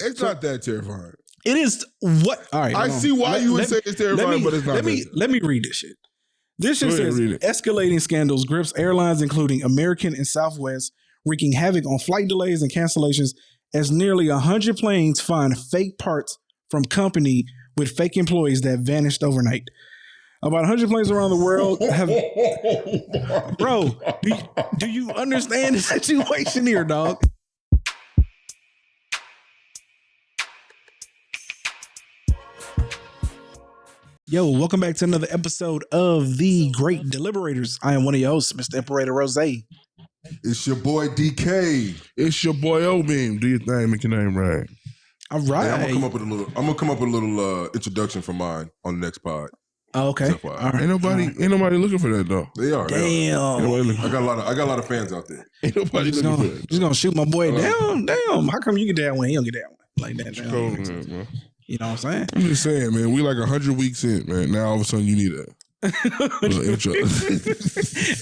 It's not that terrifying. It is what? All right. I see why you would say it's terrifying, but it's not. Let me read this shit. This shit says escalating scandals grips airlines, including American and Southwest, wreaking havoc on flight delays and cancellations as nearly 100 planes find fake parts from company with fake employees that vanished overnight. About 100 planes around the world have... Bro, do you understand the situation here, dog? Yo, welcome back to another episode of The Great Deliberators. I am one of your hosts, Mr. Imperator Rose. It's your boy DK. It's your boy O-Beam. Do your thing, make your name right. All right. Hey, I'm gonna come up with a little introduction for mine on the next pod. Oh, okay. All right. Ain't nobody looking for that though. They are. Damn. I got a lot of fans out there. Ain't nobody looking for that. Just gonna shoot my boy down. Damn. How come you get that one? He don't get that one like that. Man. You know what I'm saying? I'm just saying, man. We like 100 weeks in, man. Now all of a sudden you need a little intro.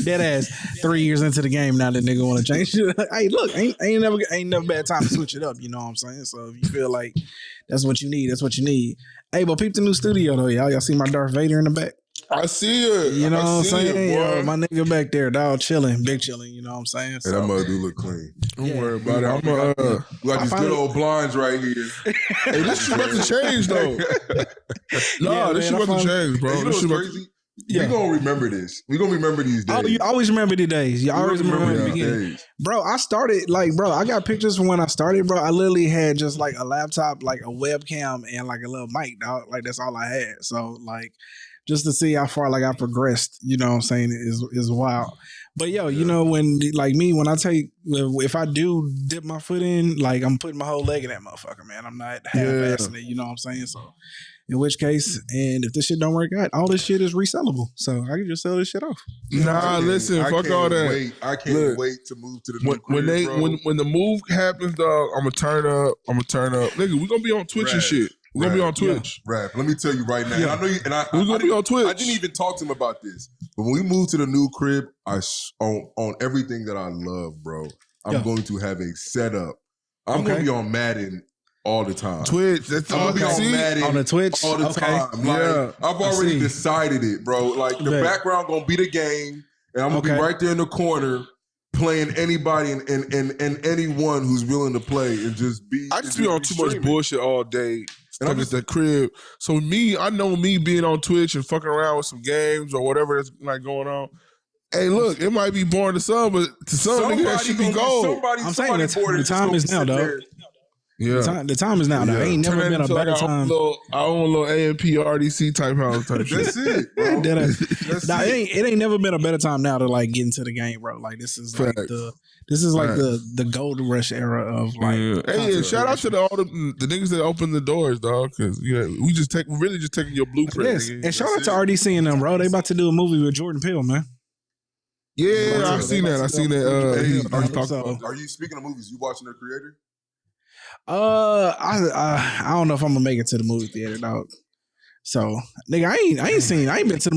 Dead ass 3 years into the game. Now that nigga want to change it. Hey, look, ain't never bad time to switch it up. You know what I'm saying? So if you feel like that's what you need, that's what you need. Hey, but peep the new studio though, y'all. Y'all see my Darth Vader in the back? I see it. You know what I'm saying? It, my nigga back there, dog, chilling, big chilling. You know what I'm saying? So, that mother do look clean. Don't worry about it. We got these good old blinds right here. Hey, this shit about to change though. This shit about to change, bro. Hey, you know what's crazy? Yeah. We're going to remember this. We're going to remember these days. Oh, you always remember the days. You always remember the beginning. Days. Bro, I started, I got pictures from when I started, bro. I literally had just like a laptop, like a webcam, and like a little mic, dog. Like, that's all I had. So, like, just to see how far, like, I progressed, you know what I'm saying, is wild. But, yo, you know, when if I do dip my foot in, like, I'm putting my whole leg in that motherfucker, man. I'm not half-assing it, you know what I'm saying? So, in which case, and if this shit don't work out, all this shit is resellable. So I can just sell this shit off. Listen, fuck all that. I can't wait to move to the new crib, when the move happens, dog, I'm gonna turn up. Nigga, we gonna be on Twitch and shit. We're gonna be on Twitch. Raph, let me tell you right now. Yeah. I know you, and we're gonna be on Twitch. I didn't even talk to him about this. But when we move to the new crib, on everything that I love, bro, I'm going to have a setup. I'm gonna be on Madden all the time. Twitch. That's all be on Madden on the Twitch all the time. Like, I've already decided it, bro. Like the background gonna be the game, and I'm gonna be right there in the corner playing anybody and anyone who's willing to play and just be. I just be on too much bullshit all day. Stuck at the crib. So I know me being on Twitch and fucking around with some games or whatever that's like going on. Hey, look, it might be boring to some, but to some niggas that should be gold. I'm saying the time is now, dog. Yeah, the time is now. Though. Ain't never been a better time. I own a little AMP RDC type house type shit. That's it, bro. It ain't never been a better time now to like get into the game, bro. Like this is like the gold rush era of like. Yeah. Hey, shout out to all the niggas that opened the doors, dog. Because we really just taking your blueprint. Yes, and shout out to RDC and them, bro. They about to do a movie with Jordan Peele, man. Yeah, I seen that. Are you speaking of movies? You watching The Creator? I don't know if I'm gonna make it to the movie theater, dog. So, nigga, I ain't been to the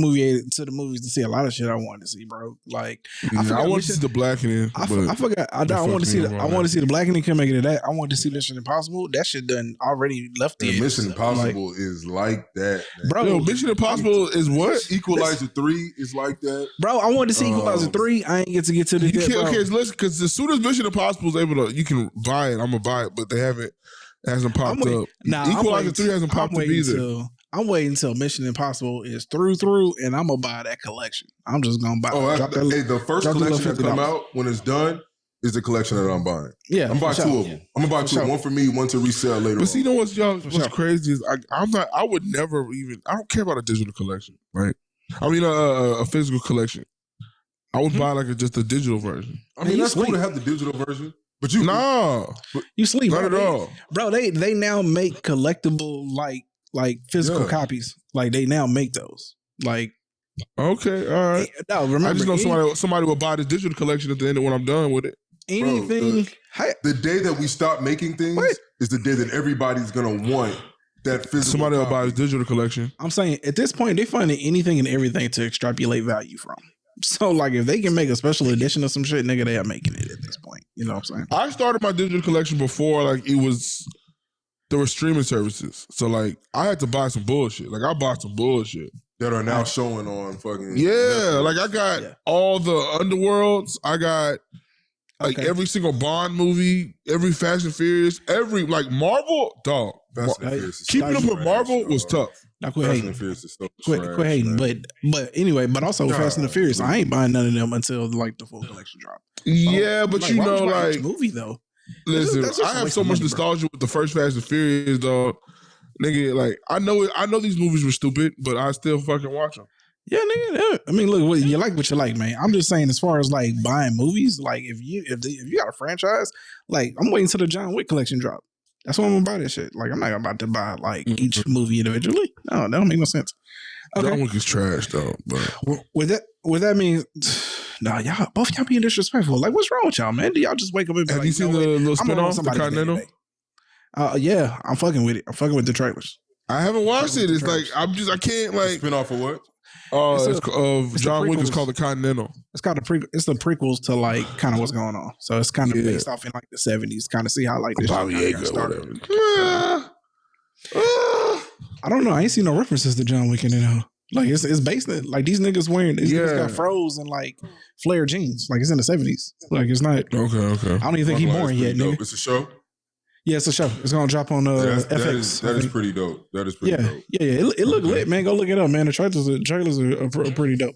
movies to see a lot of shit I wanted to see, bro. Like, I want to see the Blackening. I forgot. I want to see the Blackening. Couldn't make it to that. I wanted to see Mission Impossible. That shit done already left the Mission Impossible is like that, man. Bro. Yo, Mission Impossible is what? Equalizer 3 is like that, bro. I wanted to see Equalizer 3. I ain't get to the. Okay, listen, because as soon as Mission Impossible is able to, you can buy it. I'm gonna buy it, but they hasn't popped up. Equalizer 3 hasn't popped up either. I'm waiting until Mission Impossible is through, and I'm gonna buy that collection. I'm just gonna buy. The first collection that come out when it's done is the collection that I'm buying. Yeah, I'm buying two of them. I'm gonna buy two, one for me, one to resell later. But see, you know what's crazy is I would never even. I don't care about a digital collection, right? I mean a physical collection. I would buy just a digital version. I mean that's cool to have the digital version. But you sleep. Not at all, bro. They now make collectible like physical copies. Like they now make those. Like okay, all right. No, remember, I just know somebody will buy the digital collection at the end of when I'm done with it. Anything. The day that we stop making things is the day that everybody's gonna want that physical. Somebody will buy the digital collection. I'm saying at this point they're finding anything and everything to extrapolate value from. So like if they can make a special edition of some shit, nigga, they are making it at this point. You know what I'm saying? I started my digital collection before it was there were streaming services. So like I had to buy some bullshit. Like I bought some bullshit that are now showing on fucking Netflix. Like I got all the Underworlds. I got like every single Bond movie, every Fast and Furious, every like Marvel dog. Keeping up with Marvel was tough. Now quit hating. Quit hating. But anyway, but also Fast and the Furious, I ain't buying none of them until like the full collection drop. Yeah, but like, you know, like movie though. Listen, I have so much nostalgia with the first Fast and Furious, dog. Nigga, like I know these movies were stupid, but I still fucking watch them. Yeah, nigga. I mean, look, you like what you like, man. I'm just saying, as far as like buying movies, like if you got a franchise, like I'm waiting till the John Wick collection drop. That's when I'm gonna buy this shit. Like I'm not about to buy like each movie individually. No, that don't make no sense. Okay. John Wick is trash though. But with that mean, nah, y'all both y'all being disrespectful. Like, what's wrong with y'all, man? Do y'all just wake up and be have you seen the little spinoff, the Continental? Yeah, I'm fucking with it. I'm fucking with the trailers. I haven't watched it. It's like I can't like spinoff of what? It's John Wick is called the Continental. It's called it's the prequels to like kind of what's going on. So it's kind of based off in like the 70s, kind of see how like this shit got started. I don't know. I ain't seen no references to John Wick in it. Like it's based in like these niggas niggas got froze and like flare jeans. Like it's in the 70s. Like it's not okay. I don't even think he's born yet, nigga. It's a show. Yeah, it's a show. It's gonna drop on FX. That is pretty dope. That is pretty dope. Yeah. It looked lit, man. Go look it up, man. The trailers are pretty dope.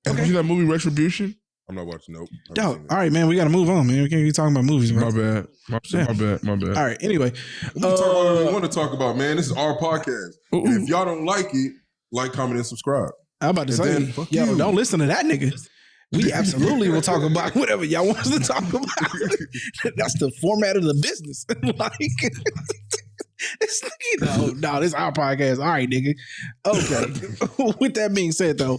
Have you seen that movie Retribution? I'm not watching. Nope. All right, man. We got to move on, man. We can't be talking about movies, bro. My bad. All right. Anyway, we can talk about whatever we want to talk about, man. This is our podcast. And if y'all don't like it, like, comment, and subscribe. I'm about to say, yo, don't listen to that nigga. We absolutely will talk about whatever y'all want us to talk about. That's the format of the business. Like, this is our podcast. All right, nigga. Okay. With that being said, though,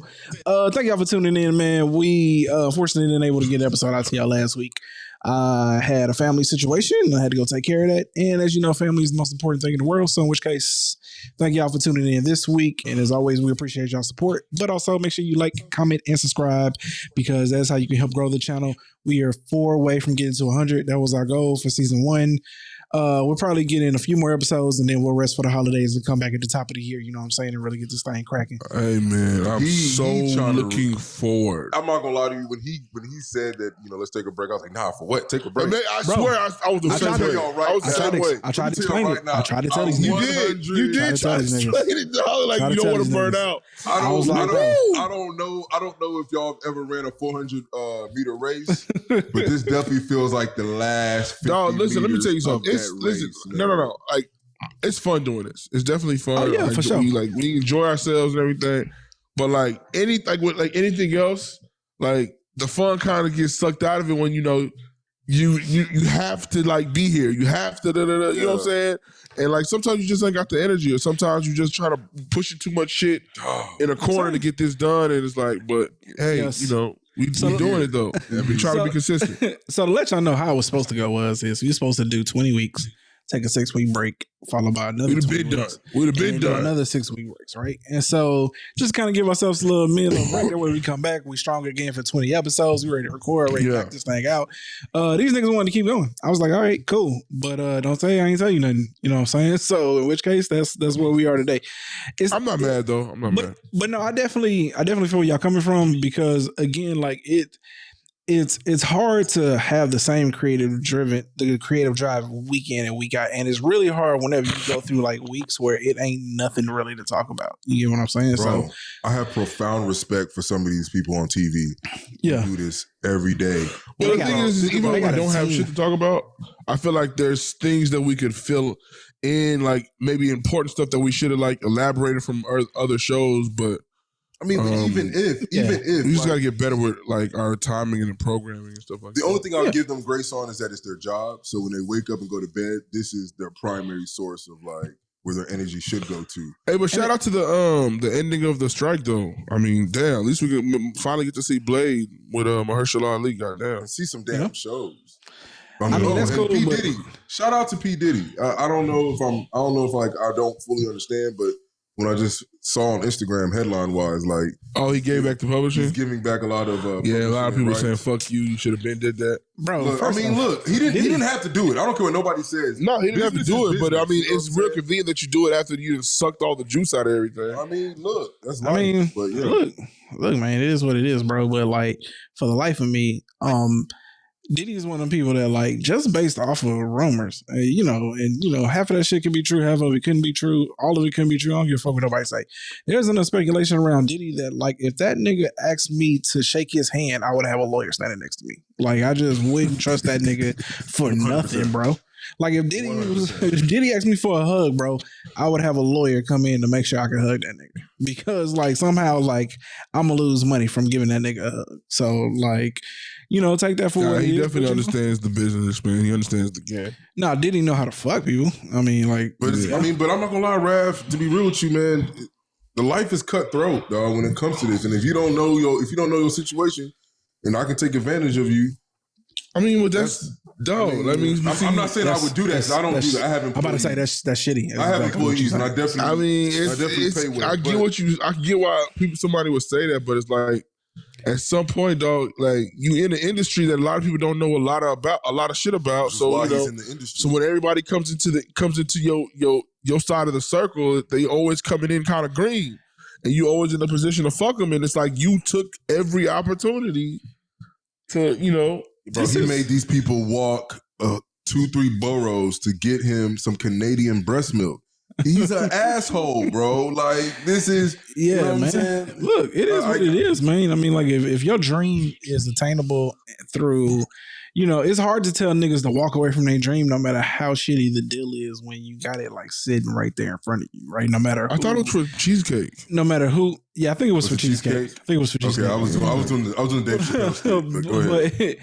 thank y'all for tuning in, man. We unfortunately didn't able to get an episode out to y'all last week. I had a family situation. I had to go take care of that. And as you know, family is the most important thing in the world. So in which case, thank y'all for tuning in this week. And as always, we appreciate y'all support. But also make sure you like, comment, and subscribe because that's how you can help grow the channel. We are 4 away from getting to 100. That was our goal for season 1. We'll probably get in a few more episodes and then we'll rest for the holidays and come back at the top of the year, you know what I'm saying, and really get this thing cracking. Hey man, I'm looking forward. I'm not gonna lie to you, when he said that, let's take a break, I was like, nah, for what? Take a break. Man, I swear I was the same way. I tried to explain it. I tried to tell these niggas. You did try to explain it, dog. Like you don't want to burn out. I don't know if y'all have ever ran a 400 meter race, but this definitely feels like the last 50 listen, let me tell you something. No. Like, it's fun doing this. It's definitely fun. Oh yeah, like, for sure. We enjoy ourselves and everything. But like anything else, like the fun kind of gets sucked out of it when you have to like be here. You have to you know what I'm saying? And like sometimes you just ain't got the energy, or sometimes you just try to push too much shit in a corner to get this done. And it's like, but hey, we doing it though. We try to be consistent. So to let y'all know how it was supposed to go is we're supposed to do 20 weeks, take a 6-week break, followed by another 20 weeks. We'd have been done. Another 6-week breaks, right? And so just kind of give ourselves a little break. That way we come back, we stronger again for 20 episodes. We ready to record, ready to knock this thing out. These niggas wanted to keep going. I was like, all right, cool. But don't say I ain't tell you nothing. You know what I'm saying? So in which case, that's where we are today. I'm not mad though. I'm not mad. But no, I definitely feel where y'all coming from because again, like it's hard to have the same creative drive week in and week out. And it's really hard whenever you go through like weeks where it ain't nothing really to talk about. You get what I'm saying? Bro, so I have profound respect for some of these people on TV who do this every day. Well, the thing is even when I don't have shit to talk about, I feel like there's things that we could fill in, like maybe important stuff that we should have like elaborated from other shows, but I mean, even if we just gotta get better with like our timing and the programming and stuff like that. The only thing I'll give them grace on is that it's their job. So when they wake up and go to bed, this is their primary source of like where their energy should go to. Hey, but shout out to the ending of the strike though. I mean, damn, at least we can finally get to see Blade with Mahershala Ali. Goddamn, and see some damn shows. I mean, that's cool. P. Diddy. Shout out to P. Diddy. I don't know if I don't fully understand, but when I just saw on Instagram headline wise, like, oh, he gave back to publishing. He's giving back a lot of a lot of people saying fuck you. You should have been did that, bro. Look, I mean, look, he didn't have to do it. I don't care what nobody says. No, he didn't have to do it. But I mean, it's real saying? convenient that you do it after you sucked all the juice out of everything. I mean, look, that's life. I mean, but yeah. look, man, it is what it is, bro. But like, for the life of me, Diddy is one of the people that, like, just based off of rumors, half of that shit could be true, half of it couldn't be true, all of it couldn't be true. I don't give a fuck what nobody say. There's enough speculation around Diddy that, like, if that nigga asked me to shake his hand, I would have a lawyer standing next to me. Like, I just wouldn't trust that nigga for nothing, bro. Like, if Diddy asked me for a hug, bro, I would have a lawyer come in to make sure I can hug that nigga. Because, like, somehow, like, I'm going to lose money from giving that nigga a hug. So, like, take that for what he definitely understands the business, man. He understands the game. No, Diddy know how to fuck people. I mean, like, but I'm not gonna lie, Raph. To be real with you, man, the life is cutthroat, dog. When it comes to this, and if you don't know your situation, and I can take advantage of you. I mean, well, that's dope. I'm not saying I would do that. I don't do that. I have employees. I'm about to say that's shitty. I have employees, and I definitely. I mean, pay well. I get why somebody would say that, but it's like, at some point, dog, like, you in an industry that a lot of people don't know a lot of shit about. So in the industry. So when everybody comes into your side of the circle, they always coming in kind of green, and you always in a position to fuck them. And it's like you took every opportunity to Bro, he made these people walk 2-3 boroughs to get him some Canadian breast milk. He's an asshole, bro. Like, this is, man. I'm saying? Look, it is what it is, man. I mean, like, if your dream is attainable through, it's hard to tell niggas to walk away from their dream no matter how shitty the deal is when you got it, like, sitting right there in front of you, right? No matter who. I thought it was for cheesecake. No matter who. Yeah, I think it was for cheesecake. I think it was for cheesecake. Okay, I was doing the Dave Chappelle but go ahead.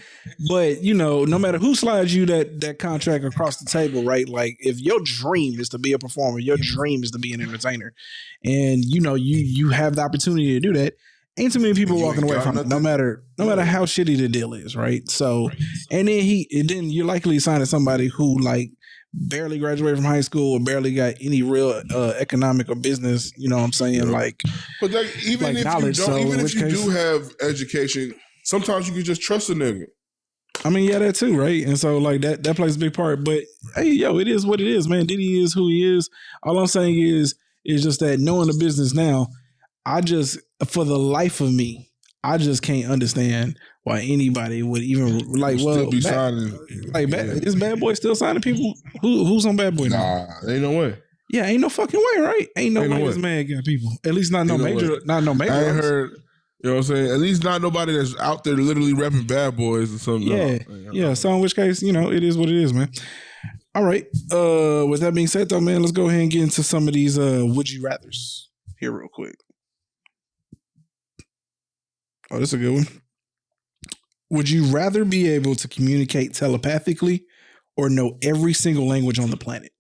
But no matter who slides you that contract across the table, right? Like, if your dream is to be a performer, your dream is to be an entertainer, and you have the opportunity to do that, ain't too many people walking away from it, no matter how shitty the deal is, right? So, and then you're likely signing somebody who, like, barely graduated from high school or barely got any real economic or business, you know what I'm saying? Like, but like, even if knowledge, you do have education, sometimes you can just trust a nigga. I mean, yeah, that too, right? And so, like, that plays a big part. But hey, it is what it is, man. Diddy is who he is. All I'm saying is just that knowing the business now, for the life of me, I just can't understand why anybody would even still be signing. Like, is Bad Boy still signing people? Who's on Bad Boy now? Nah, ain't no way. Yeah, ain't no fucking way, right? Ain't no way this man got people. At least not no major. Not no major. I ain't heard. You know what I'm saying? At least not nobody that's out there literally repping Bad Boys or something. Yeah. So in which case, it is what it is, man. All right. With that being said, though, man, let's go ahead and get into some of these would you rathers here real quick. Oh, this is a good one. Would you rather be able to communicate telepathically or know every single language on the planet?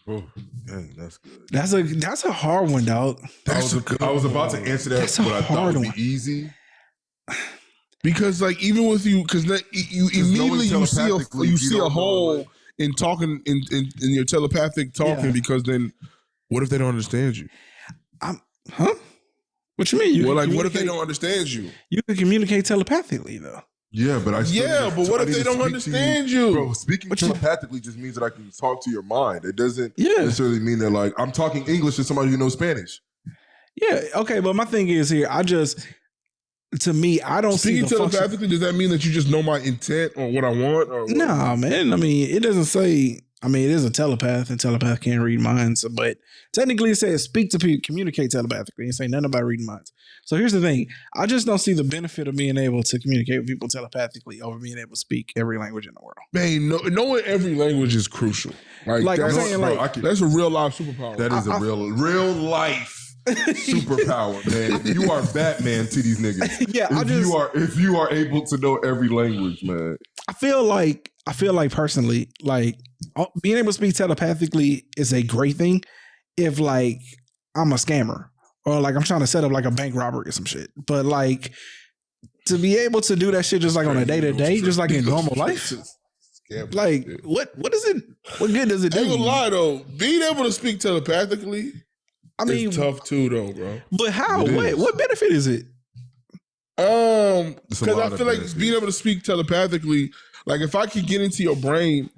Oh, dang, that's good. That's a hard one, dog. I was about to answer that, but I thought it would be easy. Because, like, even with you, because you immediately you see a hole in talking in your telepathic talking. Because then, what if they don't understand you? Huh? What you mean? What if they don't understand you? You can communicate telepathically, though. Yeah, but but what if they don't understand you? Bro, speaking telepathically just means that I can talk to your mind. It doesn't necessarily mean that, like, I'm talking English to somebody who knows Spanish. Yeah, okay, but my thing is here, I don't Speaking telepathically, does that mean that you just know my intent or what I want? Or nah, man. I mean, it doesn't say. I mean, it is a telepath, and telepath can't read minds. But technically, it says speak to people, communicate telepathically. It say nothing about reading minds. So here's the thing: I just don't see the benefit of being able to communicate with people telepathly over being able to speak every language in the world. Man, knowing every language is crucial. Like I'm saying, that's a real life superpower. That is a real life superpower, man. You are Batman to these niggas. Yeah, if you are able to know every language, man. I feel like personally, like, being able to speak telepathically is a great thing if, like, I'm a scammer or, like, I'm trying to set up, like, a bank robbery or some shit. But, like, to be able to do that shit just, like, on a day-to-day, just like in normal life. Like, what is it? What good does it do? I ain't gonna lie though, being able to speak telepathically, is tough too though, bro. But how? What benefit is it? Because I feel like being able to speak telepathically, like if I could get into your brain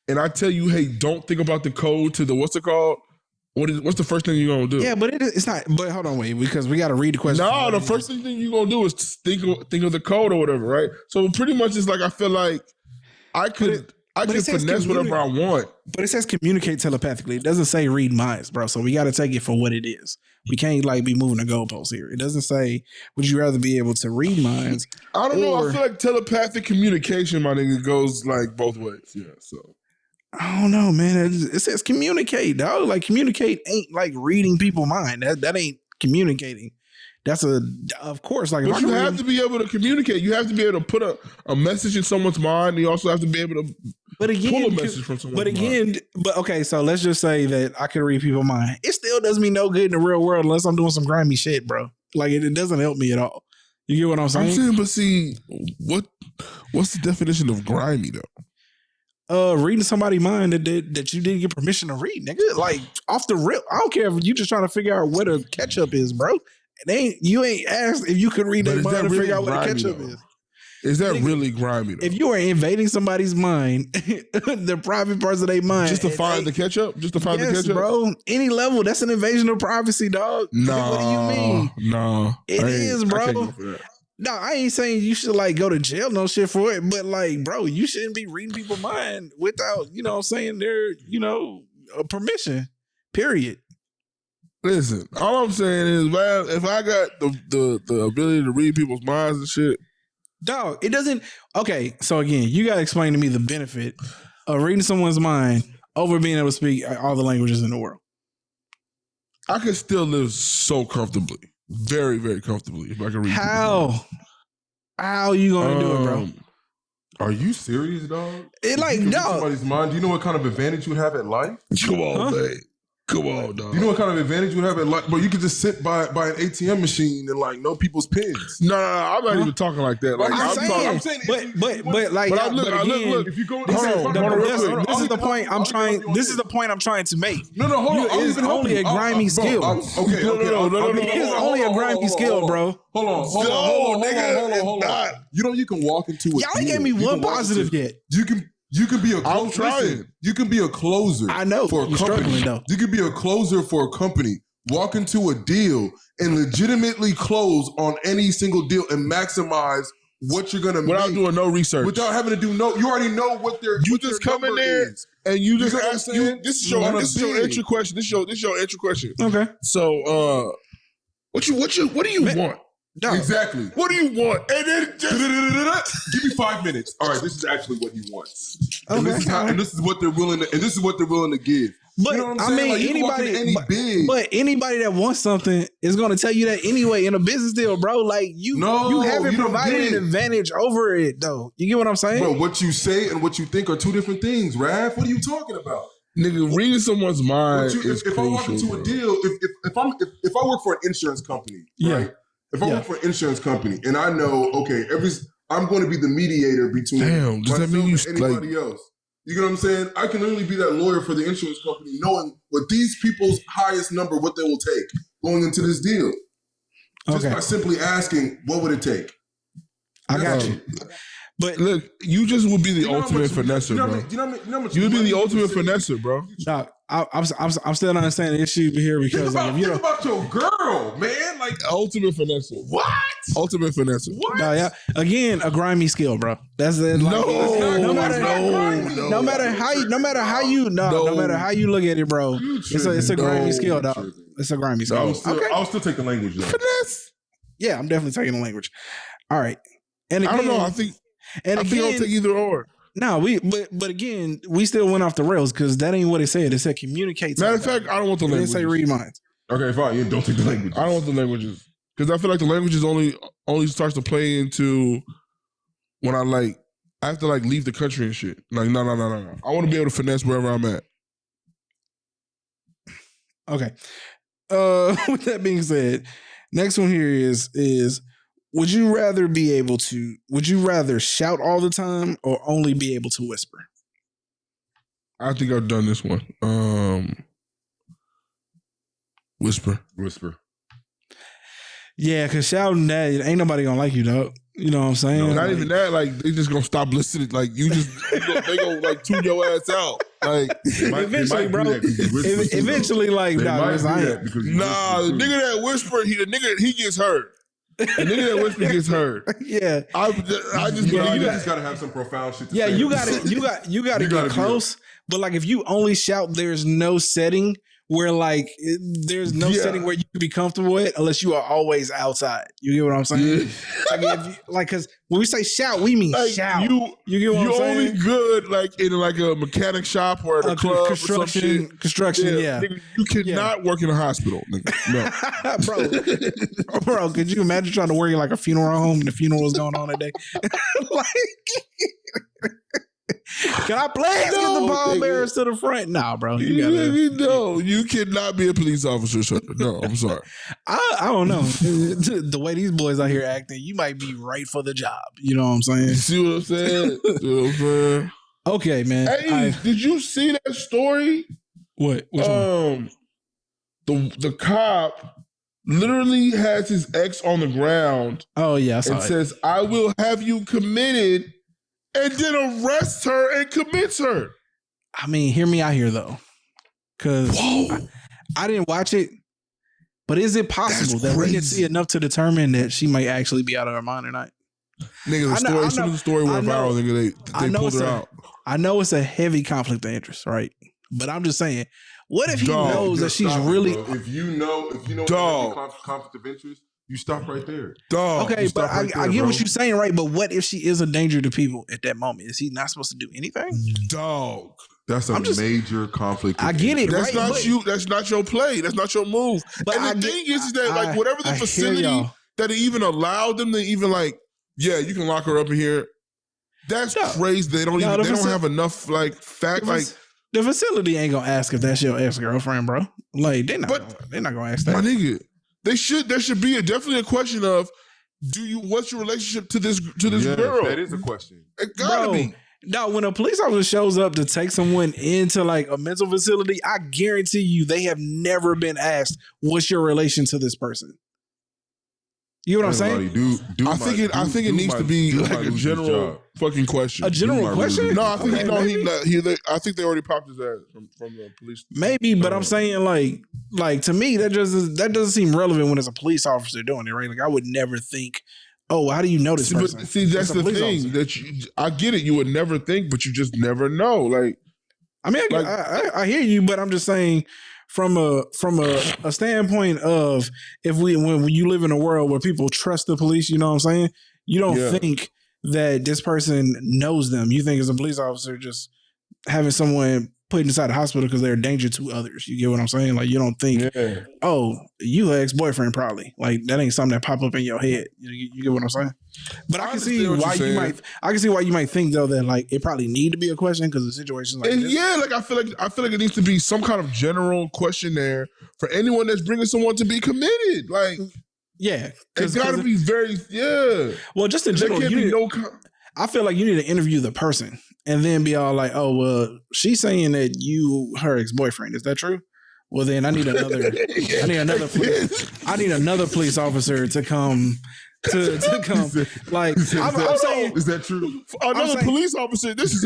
and I tell you, hey, don't think about the code to the what's it called? What's the first thing you're gonna do? Yeah, but it's not. But hold on, wait, because we got to read the question. No, the first thing you're gonna do is think of the code or whatever, right? So pretty much it's like I feel like I could finesse whatever I want. But it says communicate telepathically. It doesn't say read minds, bro. So we got to take it for what it is. We can't like be moving the goalposts here. It doesn't say would you rather be able to read minds. I don't know. I feel like telepathic communication, my nigga, goes like both ways. Yeah, so. I don't know, man. It says communicate, dog. Like communicate ain't like reading people's mind. That ain't communicating. That's of course, like. But you have to be able to communicate. You have to be able to put a message in someone's mind. You also have to be able to pull a message from someone's mind. But okay, so let's just say that I can read people's mind. It still does me no good in the real world unless I'm doing some grimy shit, bro. Like it doesn't help me at all. You get what I'm saying? But see, what's the definition of grimy though? Reading somebody's mind that you didn't get permission to read, nigga. Like off the rip. I don't care if you just trying to figure out what a ketchup is, bro. You ain't asked if you could read their mind and figure out what a ketchup is. Is that really grimy though? If you are invading somebody's mind, the private parts of their mind, just to find the ketchup, the ketchup, bro. Any level, that's an invasion of privacy, dog. Nah, what do you mean? Nah, it is, bro. No, I ain't saying you should like go to jail, no shit for it, but like, bro, you shouldn't be reading people's mind without, you know what I'm saying, their, permission, period. Listen, all I'm saying is, man, if I got the ability to read people's minds and shit. Dog, it doesn't, okay, so again, you gotta explain to me the benefit of reading someone's mind over being able to speak all the languages in the world. I could still live so comfortably. Very, very comfortably if I can read. How are you gonna do it, bro? Are you serious, dog? It like no. Somebody's mind. Do you know what kind of advantage you would have at life? Come on, man. Come on, dog. You know what kind of advantage you would have at life? But you could just sit by an ATM machine and like know people's pins. No, I'm not even talking like that. Like I'm saying, but like, look, if you go, this is the point I'm trying. This is the point I'm trying to make. No, hold on. It's only a grimy skill. Okay. It's only a grimy skill, bro. Hold on. You know you can walk into a. Y'all ain't gave me one positive yet. You can be a closer. Listen, you can be a closer. I know for a company. Though. You can be a closer for a company. Walk into a deal and legitimately close on any single deal and maximize what you're gonna without doing no research, without having to do you already know what their. You just come in there and you just ask. This is your entry question. This is your entry question. Okay. So, what do you want? No. Exactly. What do you want? And then give me 5 minutes. All right, this is actually what he wants. Okay. And this is what they're willing to give. But you know what I'm saying? Like, anybody that wants something is going to tell you that anyway in a business deal, bro. Like you haven't provided an advantage over it, though. You get what I'm saying? Bro, what you say and what you think are two different things, Raph. What are you talking about? Nigga, reading someone's mind is if I walk into a deal, if I work for an insurance company, right? If I work for an insurance company and I know, okay, I'm going to be the mediator between myself and anybody else. You know what I'm saying? I can literally be that lawyer for the insurance company, knowing what these people's highest number, what they will take going into this deal. Just by simply asking, what would it take? I got you. But look, you just would be the ultimate finesser, bro. You would be the ultimate finesser, bro. Doc, I'm still not understanding the issue here because think about your girl, man. Like ultimate finesser. What? Ultimate finesser. What? No, yeah. Again, a grimy skill, bro. That's it. Like, no matter how you look at it, bro. It's a grimy skill, dog. It's a grimy skill. I'll still take the language, though. Finesse. Yeah, I'm definitely taking the language. All right. And again, I don't know. I think I'll take either or. No, but again, we still went off the rails because that ain't what it said. It said communicate. Matter of fact, I don't want the language. It didn't say read minds. Okay, fine. You don't take the language. I don't want the languages because I feel like the languages only starts to play into when I have to leave the country and shit. Like no. I want to be able to finesse wherever I'm at. Okay. With that being said, next one here is. Would you rather shout all the time or only be able to whisper? I think I've done this one. Whisper. Yeah, because shouting that, ain't nobody gonna like you, dog. You know what I'm saying? No, not even that. Like they just gonna stop listening. Like you just they go like tune your ass out. Like eventually, bro. Eventually, like the nigga that whisper, he gets hurt. The nigga that whisper gets hurt. Yeah, I just gotta have some profound shit. To say. You gotta get close. But like, if you only shout, there's no setting where like there's no setting where you can be comfortable with unless you are always outside. You get what I'm saying? Like, because when we say shout, we mean like shout. You get what I'm saying? You're only good like in like a mechanic shop or at a club construction. Or some shit. Construction, Nigga, you cannot work in a hospital, nigga. No. bro, could you imagine trying to work in like a funeral home and the funeral was going on that day? Like. Can I please get the pallbearers to the front? Nah, bro. You cannot be a police officer. No, I'm sorry. I don't know. The way these boys out here acting, you might be right for the job. You know what I'm saying? See what I'm saying? Okay, man. Hey, did you see that story? What? Which one? The cop literally has his ex on the ground. Oh yeah, and says, "I will have you committed." And then arrests her and commits her. I mean, hear me out here though, because I didn't watch it. But is it possible that we can see enough to determine that she might actually be out of her mind or not? Nigga, some of the story went viral. Nigga, they pulled her out. I know it's a heavy conflict of interest, right? But I'm just saying, what if he knows that she's really? If you know, conflict of interest. You stop right there. Dog. Okay, but I get what you're saying, right? But what if she is a danger to people at that moment? Is he not supposed to do anything? Dog. That's major conflict. I get it. That's right, not you. That's not your play. That's not your move. But and the thing is that like whatever the facility that even allowed them to even like, yeah, you can lock her up in here. That's crazy. They don't have enough like fact like. The facility ain't gonna ask if that's your ex-girlfriend, bro. Like they're not gonna ask that. My nigga. There should be definitely a question of what's your relationship to this girl? That is a question. It gotta be. No, when a police officer shows up to take someone into like a mental facility, I guarantee you they have never been asked, what's your relation to this person? You know what I'm saying? I think it needs to be like a general fucking question. A general question? No, I think I think they already popped his ass from the police. Maybe, but I'm saying like to me that doesn't seem relevant when it's a police officer doing it, right? Like I would never think, oh, how do you know this person? See, that's the thing that I get it. You would never think, but you just never know. Like, I mean, I hear you, but I'm just saying. From a standpoint of when you live in a world where people trust the police, you know what I'm saying? You don't think that this person knows them. You think as a police officer just having someone put inside the hospital because they're a danger to others. You get what I'm saying? Like you don't think, oh, you her ex-boyfriend probably. Like that ain't something that pop up in your head. You get what I'm saying? But I can see why you might think though that like it probably need to be a question because of situations like this. Yeah, like I feel like it needs to be some kind of general questionnaire for anyone that's bringing someone to be committed. Like it's got to be very Well, just in general, I feel like you need to interview the person and then be all like, oh, well, she's saying that you her ex-boyfriend. Is that true? Well, then I need another police officer to come like I'm saying, is that true? Another police officer. This is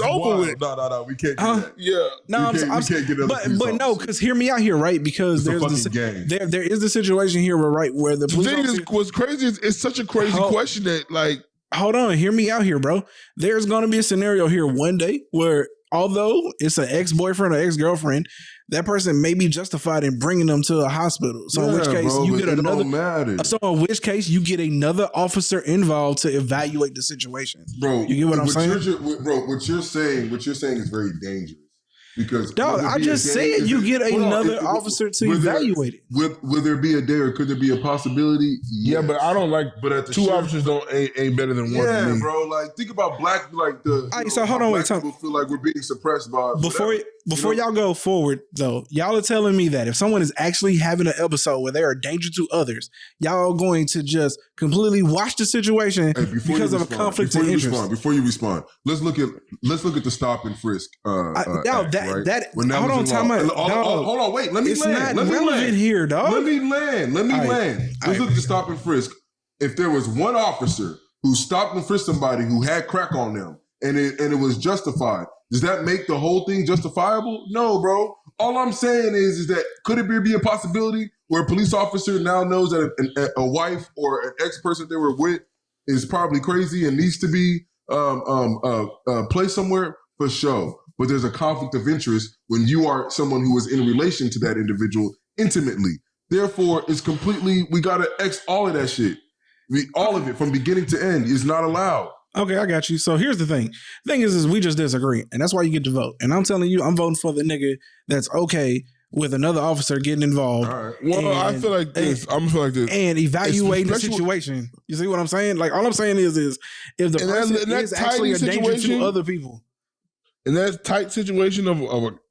over with. No, we can't do that. Yeah, no, we can't get another but no, because hear me out here, right? Because there is the situation here where the police officer, what's crazy is it's such a crazy question that like. Hold on, hear me out here, bro. There's going to be a scenario here one day where, although it's an ex-boyfriend or ex-girlfriend, that person may be justified in bringing them to a hospital. So in which case you get another. So in which case you get another officer involved to evaluate the situation. Bro, you get what I'm saying? What you're saying is very dangerous. Because dog, I just said you get another officer to evaluate it. Will there be a day or could there be a possibility? Yeah, but I don't like. But at the two officers ain't better than one. Yeah, bro. Like think about black. Like the. So hold on, wait. People feel like we're being suppressed by. before y'all go forward, though, y'all are telling me that if someone is actually having an episode where they're a danger to others, y'all are going to just completely watch the situation because of a conflict of interest. Before you respond, let's look at the stop and frisk. Hold on, wait. Let me it's land. Not relevant here, dog. Let me land. Let's look at the stop and frisk. If there was one officer who stopped and frisked somebody who had crack on them, and it was justified, does that make the whole thing justifiable? No, bro. All I'm saying is that could it be a possibility where a police officer now knows that a wife or an ex-person they were with is probably crazy and needs to be placed somewhere? For sure. But there's a conflict of interest when you are someone who is in relation to that individual intimately. Therefore, it's completely, we got to X all of that shit. All of it from beginning to end is not allowed. Okay, I got you. So here's the thing. The thing is we just disagree. And that's why you get to vote. And I'm telling you, I'm voting for the nigga that's okay with another officer getting involved. All right. Well, I feel like this. And evaluating the situation. You see what I'm saying? Like, all I'm saying is if the person is actually a danger to other people. In that tight situation of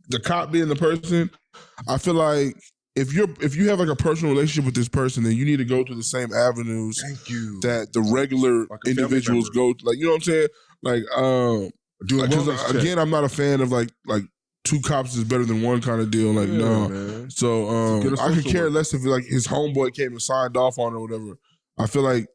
the cop being the person, I feel like if you have like a personal relationship with this person, then you need to go to the same avenues that the regular individuals go to. Like, you know what I'm saying? Like, because again, I'm not a fan of like two cops is better than one kind of deal. Like, no. Man. So I could care less if like his homeboy came and signed off on it or whatever. I feel like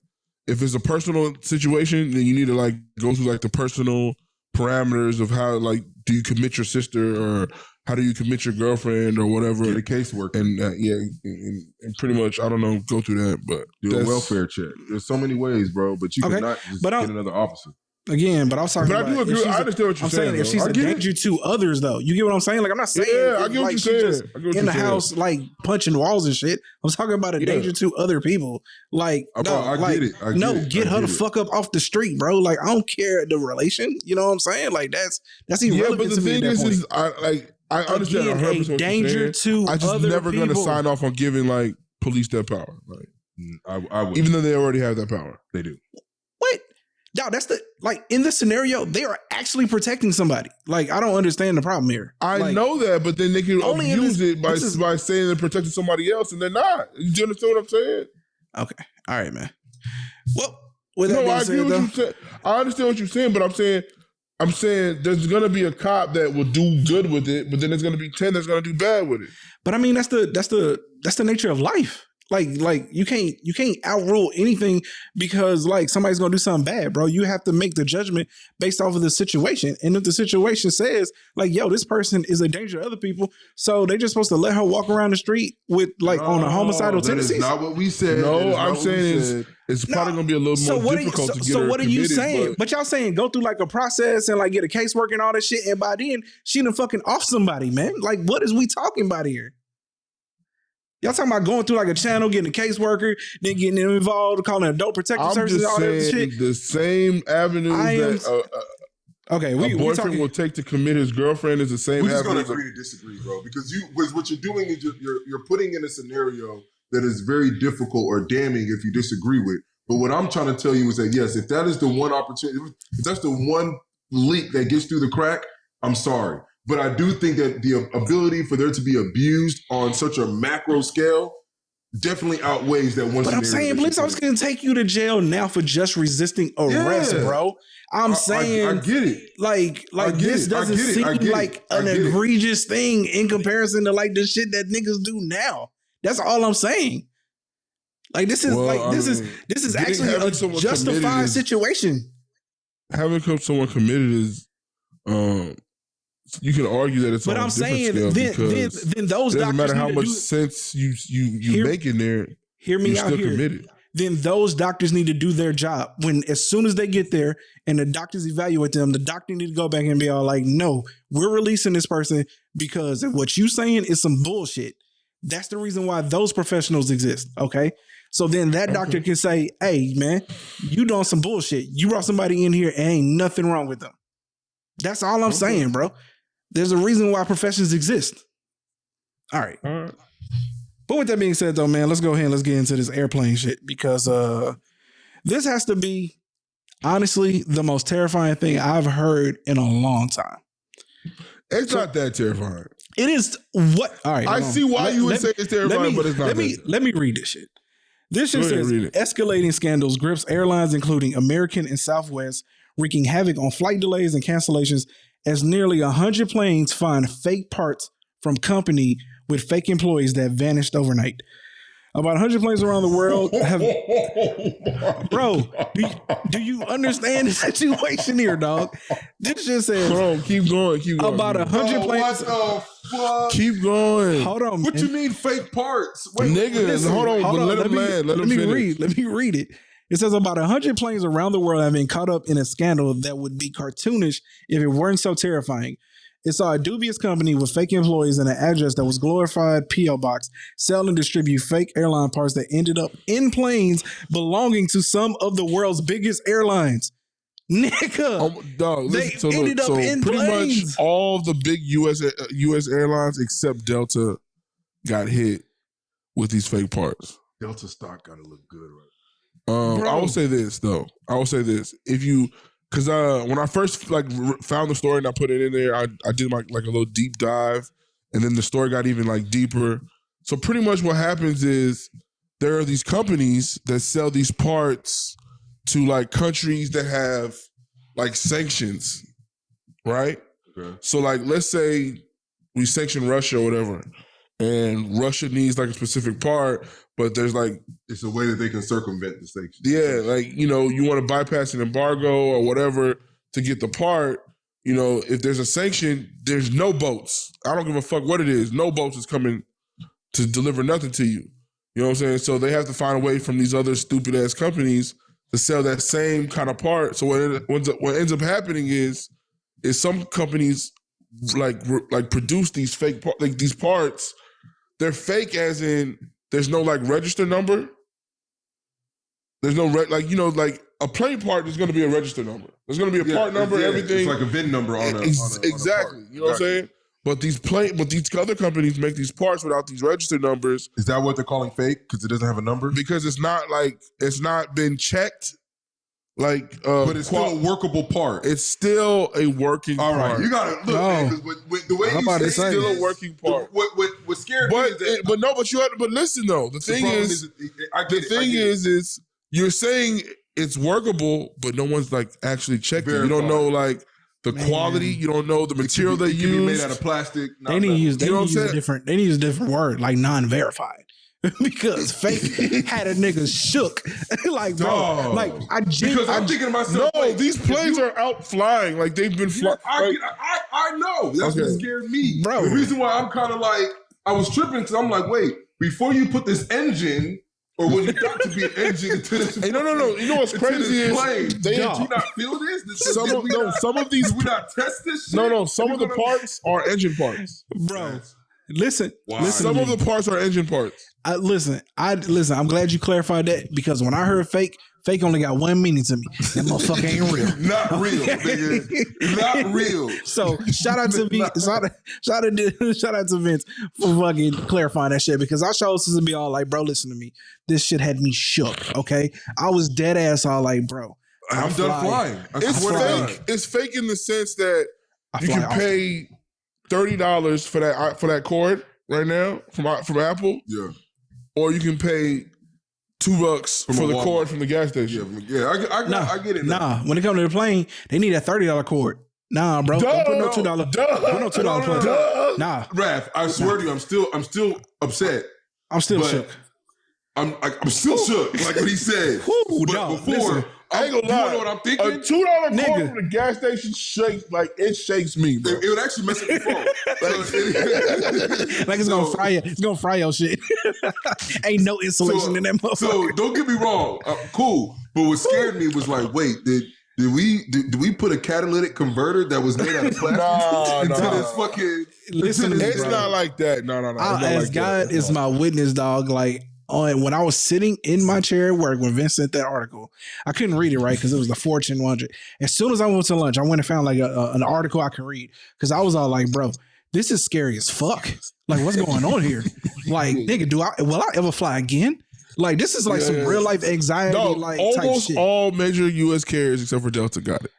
if it's a personal situation, then you need to like go through like the personal parameters of how, like, do you commit your sister or how do you commit your girlfriend or whatever? Get a caseworker. And and pretty much, I don't know, go through that. But do a welfare check. There's so many ways, bro, but you cannot just get another officer. Again, but I was talking about. But I do agree. I understand what you're saying. I'm saying if she's a danger to others, though, you get what I'm saying? Like, I'm not saying I get what you're saying. In the house, like punching walls and shit. I'm talking about a danger to other people. Like, I get it. Get her the fuck up off the street, bro. Like, I don't care the relation. You know what I'm saying? Like, that's irrelevant. But the thing is, I understand. Again, a danger to I just never going to sign off on giving like police that power. Like, I would, even though they already have that power, they do. What? Yo, that's in this scenario, they are actually protecting somebody. Like, I don't understand the problem here. I know that, but then they can abuse it by saying they're protecting somebody else, and they're not. Do you understand what I'm saying? Okay. All right, man. Well, I agree with you saying. I understand what you're saying, but I'm saying there's gonna be a cop that will do good with it, but then there's gonna be 10 that's gonna do bad with it. But I mean, that's the nature of life. Like you can't outrule anything because like somebody's gonna do something bad, bro. You have to make the judgment based off of the situation. And if the situation says like, yo, this person is a danger to other people, so they're just supposed to let her walk around the street with like on a homicidal tendencies. That's not what we said. No, I'm saying it's probably gonna be a little more difficult to get her. So what are you saying? But but y'all saying go through like a process and like get a caseworker and all that shit, and by then she done fucking off somebody, man. Like, what is we talking about here? Y'all talking about going through like a channel, getting a caseworker, then getting them involved, calling adult protective services, all that shit. The same avenue a boyfriend will take to commit his girlfriend is the same. We're just going to agree to disagree, bro, because what you're doing is you're putting in a scenario that is very difficult or damning if you disagree with. But what I'm trying to tell you is that yes, if that is the one opportunity, if that's the one leak that gets through the crack, I'm sorry. But I do think that the ability for there to be abused on such a macro scale definitely outweighs that one. But I'm saying police officers can take you to jail now for just resisting arrest, bro. I'm saying I get it. Like this doesn't seem like an egregious thing in comparison to like the shit that niggas do now. That's all I'm saying. Like this is actually a justified situation. Having someone committed is you can argue that it's. But I'm saying then those doctors doesn't matter how much sense you make in there. Hear me out here. Committed. Then those doctors need to do their job. When as soon as they get there and the doctors evaluate them, the doctor need to go back and be all like, "No, we're releasing this person because what you saying is some bullshit." That's the reason why those professionals exist. Okay. So then that doctor can say, "Hey, man, you doing some bullshit. You brought somebody in here and ain't nothing wrong with them." That's all I'm saying, bro. There's a reason why professions exist. All right. But with that being said, though, man, let's go ahead and let's get into this airplane shit because this has to be, honestly, the most terrifying thing I've heard in a long time. It's not that terrifying. It is what? All right. I see why you would say it's terrifying, but it's not. Let me read this shit. This shit says escalating scandals grips airlines, including American and Southwest, wreaking havoc on flight delays and cancellations as nearly 100 planes find fake parts from company with fake employees that vanished overnight. About 100 planes around the world have... Bro, do you understand the situation here, dog? This just says... Hold on, keep going. About 100 planes... What the fuck? Keep going. Hold on. What you mean fake parts? Wait, nigga, hold on. Let him land. Let me read it. It says about 100 planes around the world have been caught up in a scandal that would be cartoonish if it weren't so terrifying. It saw a dubious company with fake employees and an address that was glorified P.O. box sell and distribute fake airline parts that ended up in planes belonging to some of the world's biggest airlines. Nigga, dog, they ended up in pretty planes. much all the big U.S. airlines except Delta got hit with these fake parts. Delta stock gotta look good, right? I will say this though. If you, because when I first found the story and I put it in there, I did like a little deep dive, and then the story got even like deeper. So pretty much what happens is there are these companies that sell these parts to like countries that have like sanctions, right? Okay. So like let's say we sanction Russia or whatever, and Russia needs like a specific part, but there's like it's a way that they can circumvent the sanctions. Yeah, like you want to bypass an embargo or whatever to get the part. If there's a sanction, there's no boats. I don't give a fuck what it is. No boats is coming to deliver nothing to you. You know what I'm saying? So they have to find a way from these other stupid ass companies to sell that same kind of part. So what ends up happening is some companies like produce these fake these parts. They're fake as in there's no like register number. There's no like a plane part. There's going to be a register number. There's going to be a part number. Everything. It's like a VIN number on a exactly. On a you know what I'm saying? But these other companies make these parts without these register numbers. Is that what they're calling fake? Because it doesn't have a number? Because it's not been checked. But it's still a workable part. It's still a working part. All right, you gotta look, man, because the way you say it's still a working part. What scared me is that... But listen though, the thing is you're saying it's workable, but no one's like actually checked it. You don't know like the quality. You don't know the material they use. It can be made out of plastic. They need to use a different word, like non-verified. Because fake had a nigga shook. Like, bro, like I'm thinking to myself, no, these planes are out flying. Like they've been flying. I know. That's what scared me. Bro. The reason why I'm kind of like, I was tripping because I'm like, wait, before you put this engine, or when you got to be an engine into this no. You know what's crazy is plane, did you not feel this? Some of these did we not test this shit? No, some of the parts are engine parts. Bro. Listen. Some of the parts are engine parts. Listen. I'm glad you clarified that because when I heard fake only got one meaning to me. That motherfucker ain't real. Not real, nigga. Not real. So shout out to Vince. Shout out to Vince for fucking clarifying that shit because I chose to be all like, bro, listen to me. This shit had me shook. Okay, I was dead ass all like, bro. I'm done flying. It's fake. It's fake in the sense that you can pay $30 for that cord right now from Apple. Yeah. Or you can pay $2 for the cord from the gas station. Yeah, I get it. Nah, when it comes to the plane, they need a $30 cord. Nah, bro. Don't put no $2. Put no $2 cord. Nah. Raph, I swear to you, I'm still upset. I'm still shook. I'm still shook, like what he said. Before, I ain't gonna lie. You know what I'm thinking? A $2 cord from the gas station shakes it shakes me, bro. It would actually mess up the phone. Like it's gonna fry you. It's gonna fry your shit. Ain't no insulation in that motherfucker. So don't get me wrong. Cool. But what scared me was like, wait, did we put a catalytic converter that was made out of plastic into this fucking? Listen, it's not like that. No. As God is my witness, dog. Like when I was sitting in my chair at work when Vince sent that article, I couldn't read it right because it was the Fortune 100. As soon as I went to lunch, I went and found like an article I could read because I was all like, bro, this is scary as fuck. Like, what's going on here? Like, nigga, will I ever fly again? Like, this is like some real life anxiety, like almost type shit. All major U.S. carriers except for Delta got it.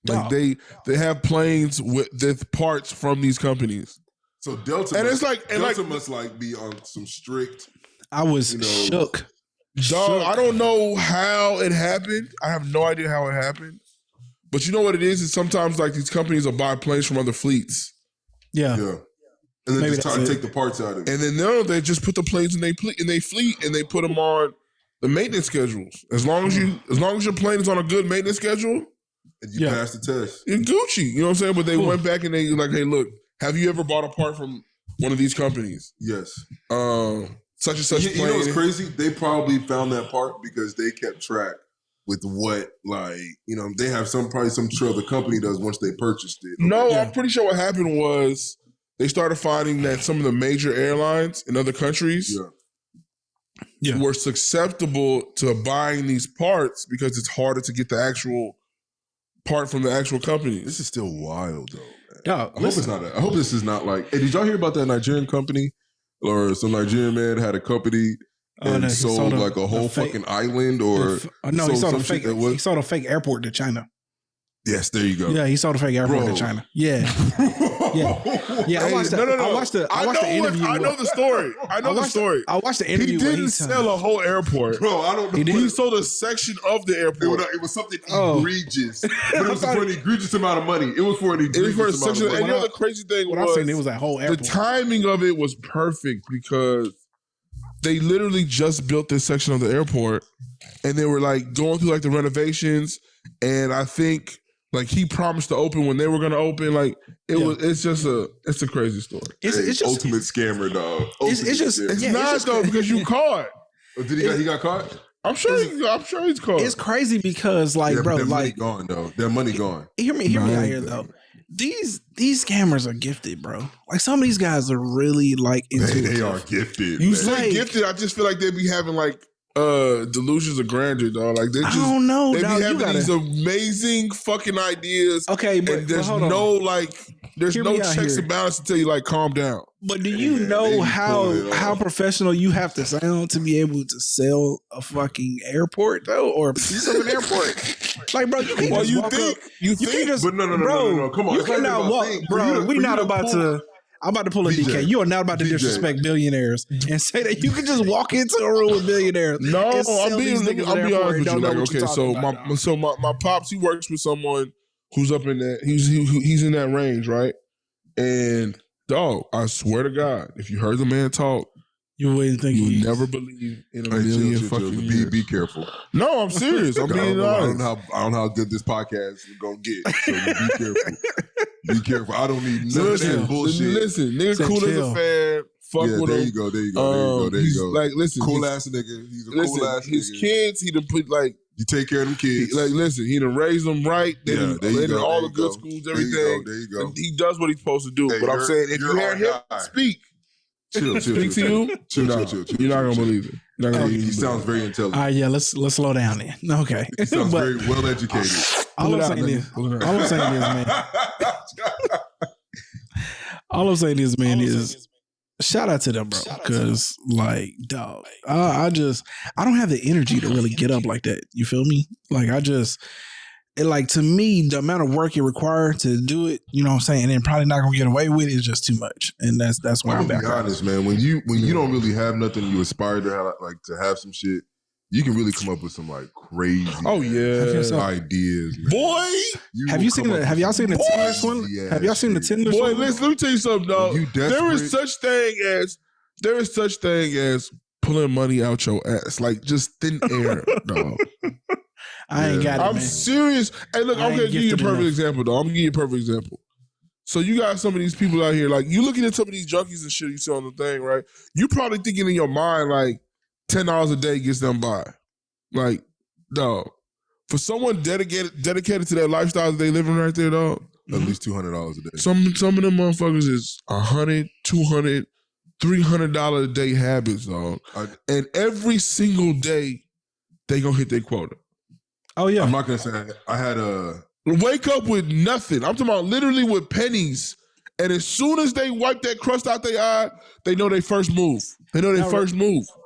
Like they have planes with parts from these companies. So Delta, and must, it's like Delta must like be on some strict. I was shook. Dog, I don't know how it happened. I have no idea how it happened. But you know what it is? Is sometimes like these companies will buy planes from other fleets. Yeah. And then maybe just try to take the parts out of it. And then they just put the planes in their fleet and they put them on the maintenance schedules. As long as your plane is on a good maintenance schedule, and you pass the test, you're Gucci. You know what I'm saying? But they went back and they like, hey, look, have you ever bought a part from one of these companies? Yes. Such and such plane. You know what's crazy? They probably found that part because they kept track with what, like, you know, they have probably some trail the company does once they purchased it. No, I'm pretty sure what happened was they started finding that some of the major airlines in other countries were susceptible to buying these parts because it's harder to get the actual part from the actual company. This is still wild, though, man. Yeah, I hope this is not like, hey, did y'all hear about that Nigerian company? Or some Nigerian man had a company and sold like a whole fucking island, or he sold a fake airport to China. Yes, there you go. Yeah, he sold a fake airport to China. Yeah. I watched the interview. I know the story. I watched the interview. He didn't sell a whole airport. Bro, I don't know. He sold a section of the airport. It was something egregious. But it was for an egregious amount of money. It was for an egregious amount of money. And you know the crazy thing was, it was that whole airport. The timing of it was perfect because they literally just built this section of the airport and they were like going through like the renovations, and I think like he promised to open when they were going to open. Like it's a crazy story. It's just ultimate scammer, dog. It's not though because you caught. Oh, he got caught? I'm sure he's caught. It's crazy because like, bro, their like money gone though. Their money gone. Hear me out here though. These scammers are gifted, bro. Like some of these guys are really like intuitive. They are gifted. You say gifted, I just feel like they be having like delusions of grandeur, dog. Like they just, I don't know. They be having these amazing fucking ideas. Okay, but there's there's no checks and balances to tell you like calm down. But do you know how professional you have to sound to be able to sell a fucking airport though, or a piece of an airport? Like, bro, you can't just walk up. You can't just, but no, come on. You cannot walk, bro. We not about to. I'm about to pull a DK. You are not about to disrespect billionaires and say that you can just walk into a room with billionaires. No, I'll be honest with you. Like, okay, so my pops, he works with someone who's up in that. He's in that range, right? And dog, I swear to God, if you heard the man talk, you wouldn't think you would never believe in a million fucking years. Be careful. No, I'm serious. I'm being honest. I don't know how good this podcast is gonna get. So be careful. Be careful. I don't need none of that bullshit. Listen, nigga, cool as a fan. Fuck with him. There you go. Like, listen, cool ass nigga. He's a cool ass nigga. His kids, he done put like. You take care of them kids. He done raised them right. They done all the good schools, everything. There you go. And he does what he's supposed to do. But I'm saying, if you hear him speak, chill. To you, you're not gonna believe it. He sounds very intelligent. All right, yeah, let's slow down then. Okay. He sounds very well educated. All I'm saying is, man, is shout out to them, bro. Because like, dog, I don't have the energy to really get up like that. You feel me? Like to me, the amount of work it required to do it, you know what I'm saying, and probably not gonna get away with it is just too much. And that's why I'm back. Be honest, man. When you don't really have nothing, you aspire to have some shit. You can really come up with some like crazy ideas, man. Boy, have y'all seen the Tinder one? Have y'all seen the Tinder one? Boy, let me tell you something, dog. There is such thing as pulling money out your ass, like just thin air, dog. I ain't got it. I'm serious. Hey, look, I'm gonna give you a perfect example, dog. I'm gonna give you a perfect example. So you got some of these people out here, like you looking at some of these junkies and shit you see on the thing, right? You probably thinking in your mind like $10 a day gets them by. Like, dog. For someone dedicated to that lifestyle that they living right there, dog. At least $200 a day. Some of them motherfuckers is $100, $200, $300 a day habits, dog. And every single day they gonna hit their quota. Oh yeah. I'm not gonna say I had a wake up with nothing. I'm talking about literally with pennies. And as soon as they wipe that crust out their eye, they know their first move.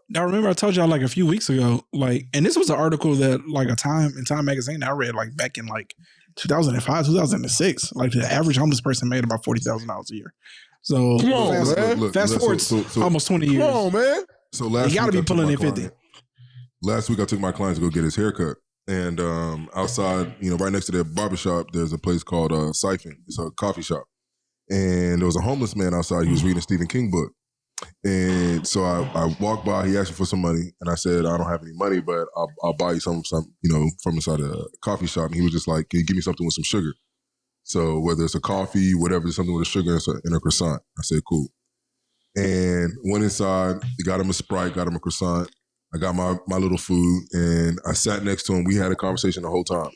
Now remember I told y'all like a few weeks ago, like, and this was an article that like in Time magazine I read like back in like 2005, 2006. Like the average homeless person made about $40,000 a year. So come on, man. Fast forward almost 20 years. Come on, man. So last you got to be pulling in 50. Last week I took my client to go get his haircut. And outside, right next to their barbershop, there's a place called Siphon. It's a coffee shop. And there was a homeless man outside. He was reading a Stephen King book. And so I walked by. He asked me for some money. And I said, I don't have any money, but I'll buy you some from inside a coffee shop. And he was just like, can you give me something with some sugar? So whether it's a coffee, whatever, something with a sugar and a croissant. I said, cool. And went inside, got him a Sprite, got him a croissant. I got my little food, and I sat next to him. We had a conversation the whole time.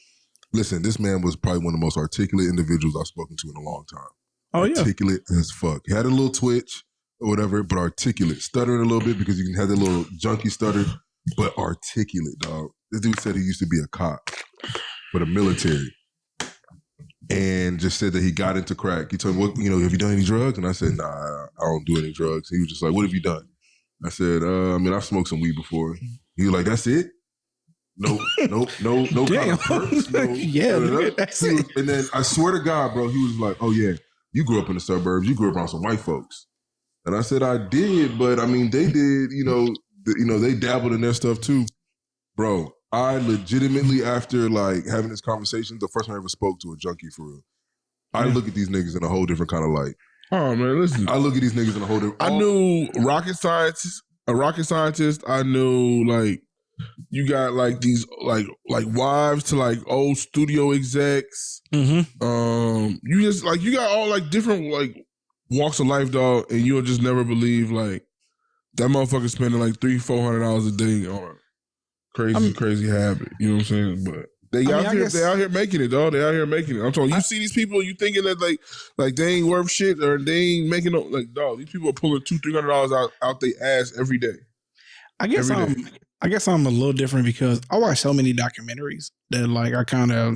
Listen, this man was probably one of the most articulate individuals I've spoken to in a long time. Oh, articulate as fuck. He had a little twitch or whatever, but articulate. Stuttering a little bit because you can have that little junky stutter, but articulate, dog. This dude said he used to be a cop for the military. And just said that he got into crack. He told me, have you done any drugs? And I said, nah, I don't do any drugs. He was just like, what have you done? I said, I've smoked some weed before. He was like, that's it? No kind of perks. That's it. And then I swear to God, bro, he was like, oh yeah, you grew up in the suburbs. You grew up around some white folks. And I said, I did, but they did, they dabbled in their stuff too. Bro, I legitimately, after like having this conversation, the first time I ever spoke to a junkie for real, I look at these niggas in a whole different kind of light. Oh man, listen. I look at these niggas in a whole different. I knew a rocket scientist. I knew like you got like these like wives to like old studio execs. Mm-hmm. You just like you got all like different like walks of life, dog, and you'll just never believe like that motherfucker spending like $300-400 a day on a crazy habit. You know what I'm saying? But they out here making it, dog. They out here making it. I'm talking. You see these people, you thinking that like they ain't worth shit or they ain't making no like dog. These people are pulling $200-300 out their ass every day. I guess I'm a little different because I watch so many documentaries that like I kind of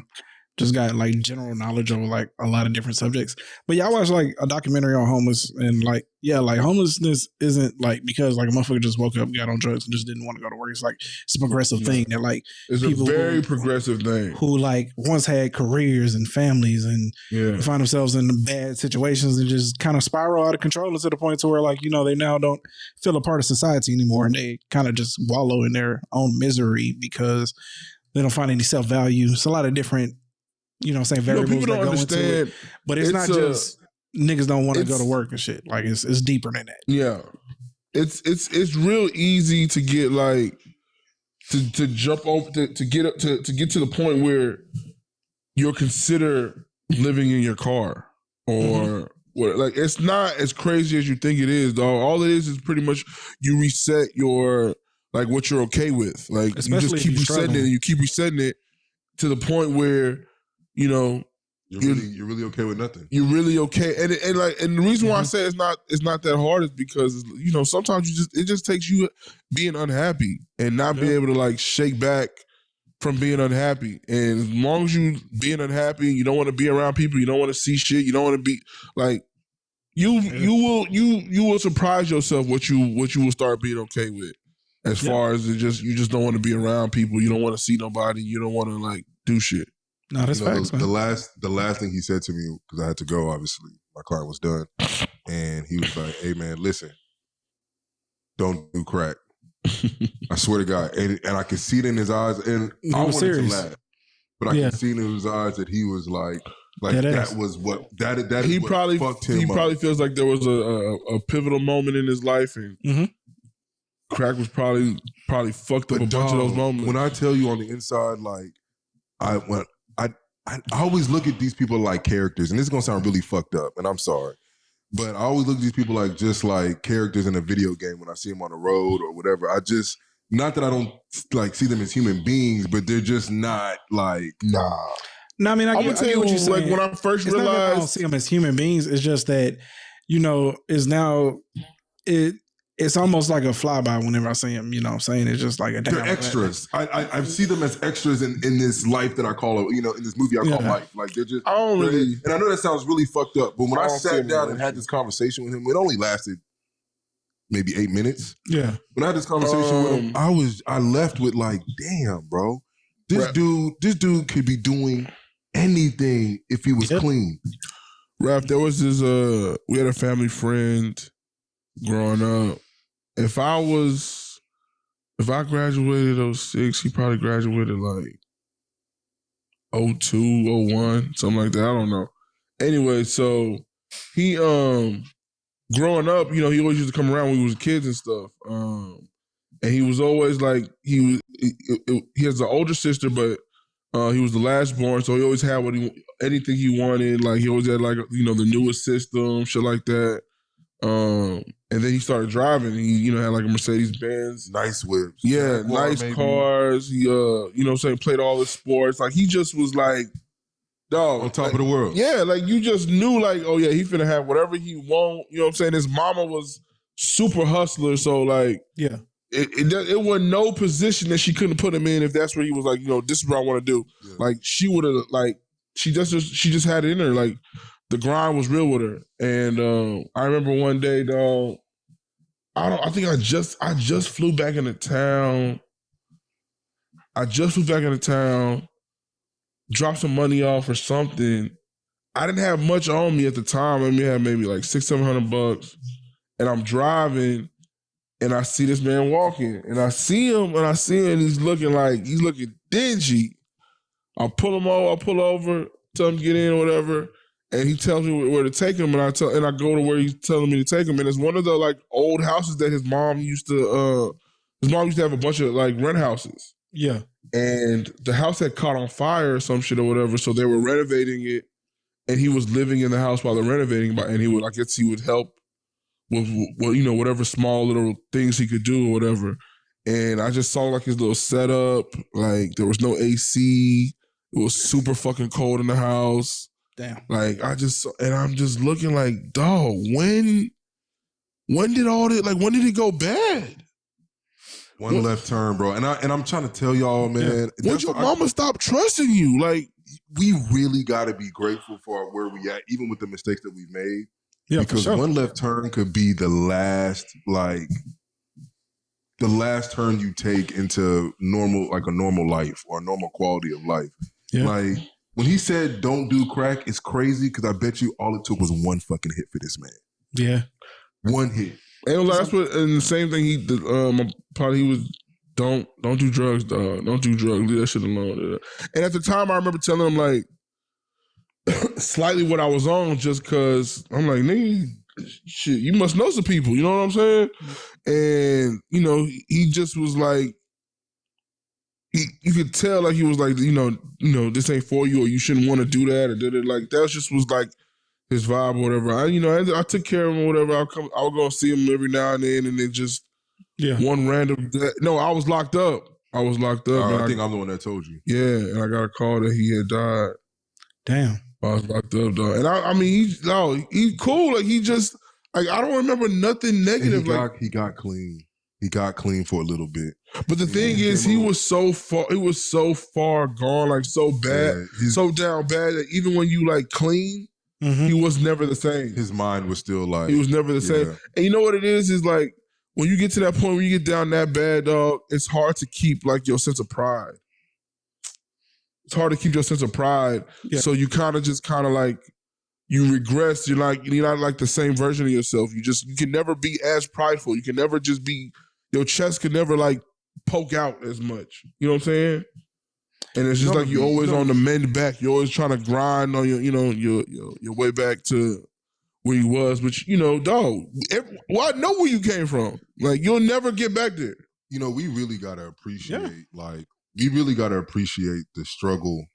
just got like general knowledge of like a lot of different subjects. But yeah, I watched like a documentary on homeless and like, yeah, like homelessness isn't like because like a motherfucker just woke up, got on drugs and just didn't want to go to work. It's like, it's a progressive thing that like it's a very progressive thing who like once had careers and families and find themselves in bad situations and just kind of spiral out of control to the point to where like, they now don't feel a part of society anymore. And they kind of just wallow in their own misery because they don't find any self-value. It's a lot of different, variables people don't that go understand, into it. But it's not just niggas don't want to go to work and shit. Like it's deeper than that. Yeah. It's real easy to get like to jump over to get up to get to the point where you'll consider living in your car or what. Like it's not as crazy as you think it is, dog. All it is pretty much you reset your like what you're okay with. Like especially you just keep resetting it and you keep resetting it to the point where you're really okay with nothing. You're really okay, and the reason why I say it's not that hard is because sometimes it just takes you being unhappy and not being able to like shake back from being unhappy. And as long as you being unhappy, you don't want to be around people, you don't want to see shit, you don't want to be like you will surprise yourself what you will start being okay with. As far as you just don't want to be around people, you don't want to see nobody, you don't want to like do shit. No, that's facts, man. The last thing he said to me, because I had to go, obviously, my client was done, and he was like, "Hey, man, listen, don't do crack." I swear to God, and I could see it in his eyes, and I wanted to laugh, but I could see it in his eyes that he was like that was what that he what probably fucked him he up. Probably feels like there was a pivotal moment in his life, and crack was probably fucked up a bunch of those moments. When I tell you on the inside, like I always look at these people like characters, and this is gonna sound really fucked up, and I'm sorry, but I always look at these people like just like characters in a video game when I see them on the road or whatever. I just, not that I don't like see them as human beings, but they're just not like nah. No, I mean, I would tell you what you're saying. Like when I first realized, not that I don't see them as human beings. It's just that is now it's almost like a flyby whenever I see them, I'm saying? It's just like they're extras. I see them as extras in this life that I call it, in this movie I call life. Like they're just, and I know that sounds really fucked up, but when I sat down and had this conversation with him, it only lasted maybe 8 minutes. Yeah. When I had this conversation with him, I left with like, damn, bro, this dude could be doing anything if he was clean. Raph, there was this we had a family friend growing up. If I graduated 06, he probably graduated like 02, 01, something like that. I don't know. Anyway, so he growing up, he always used to come around when we was kids and stuff. And he was always like he has an older sister, but he was the last born, so he always had anything he wanted. Like he always had like the newest system, shit like that. And then he started driving. He had like a Mercedes Benz, nice whips, yeah, nice maybe. Cars. He played all the sports. Like he just was like, dog, on top of the world. Yeah, like you just knew like, oh yeah, he finna have whatever he want. You know what I'm saying? His mama was super hustler, so like, yeah. It wasn't no position that she couldn't put him in if that's where he was like, this is what I want to do. Yeah. Like she would have like she just had it in her. Like the grind was real with her. And I remember one day, dog, I think I just flew back into town. Dropped some money off or something. I didn't have much on me at the time. I had maybe like $600-700, and I'm driving. And I see this man walking, and I see him, and he's looking dingy. I pull over, tell him to get in or whatever, and he tells me where to take him, and I go to where he's telling me to take him, and it's one of the like old houses that his mom used to have a bunch of like rent houses. Yeah. And the house had caught on fire or some shit or whatever, so they were renovating it, and he was living in the house while they're renovating, and he would help with whatever small little things he could do or whatever. And I just saw like his little setup. Like there was no AC. It was super fucking cold in the house. Damn. Like I'm just looking like, dog, when did all that, like when did it go bad? One left turn, bro. And I'm trying to tell y'all, man. Yeah. Once your mama stop trusting you, like we really gotta be grateful for where we at, even with the mistakes that we've made. Yeah, because sure. One left turn could be the last turn you take into a normal life or a normal quality of life. Yeah. Like when he said don't do crack, it's crazy because I bet you all it took was one fucking hit for this man. Yeah. One hit. And that's and the same thing he was don't do drugs, dog. Don't do drugs. Leave that shit alone. And at the time I remember telling him like slightly what I was on, just because I'm like, nigga, shit, you must know some people, you know what I'm saying? And he just was like, you could tell like he was like, this ain't for you, or you shouldn't want to do that, or did it like that. Just was like his vibe or whatever. I took care of him or whatever. I would go see him every now and then just one random day. No, I was locked up. I think I'm the one that told you. Yeah, and I got a call that he had died. Damn. I was locked up, though. And he's cool. Like, he just, like, I don't remember nothing negative. He got clean. He got clean for a little bit. But the thing is, he was so far gone, like, so bad, so down bad that even when you, like, clean, he was never the same. His mind was still like. He was never the same. And you know what it is like, when you get to that point where you get down that bad, dog, it's hard to keep, like, your sense of pride. It's hard to keep your sense of pride. Yeah. So you kind of like, you regress. You're not like the same version of yourself. You can never be as prideful. You can never just be, your chest can never like poke out as much. You know what I'm saying? And it's just like you're always on the mend back. You're always trying to grind on your way back to where you was. But dog, I know where you came from. Like you'll never get back there. We really gotta appreciate we really got to appreciate the struggle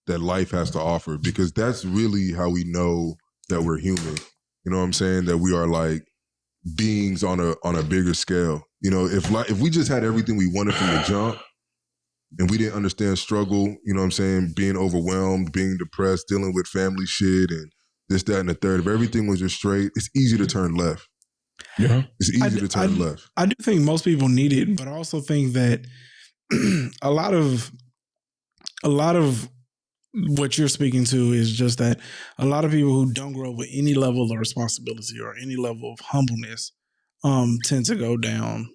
that life has to offer, because that's really how we know that we're human. You know what I'm saying? That we are like beings on a bigger scale. If we just had everything we wanted from the jump and we didn't understand struggle, you know what I'm saying? Being overwhelmed, being depressed, dealing with family shit and this, that, and the third. If everything was just straight, it's easy to turn left. Yeah. It's easy to turn left. I do think most people need it, but I also think that a lot of what you're speaking to is just that a lot of people who don't grow up with any level of responsibility or any level of humbleness tend to go down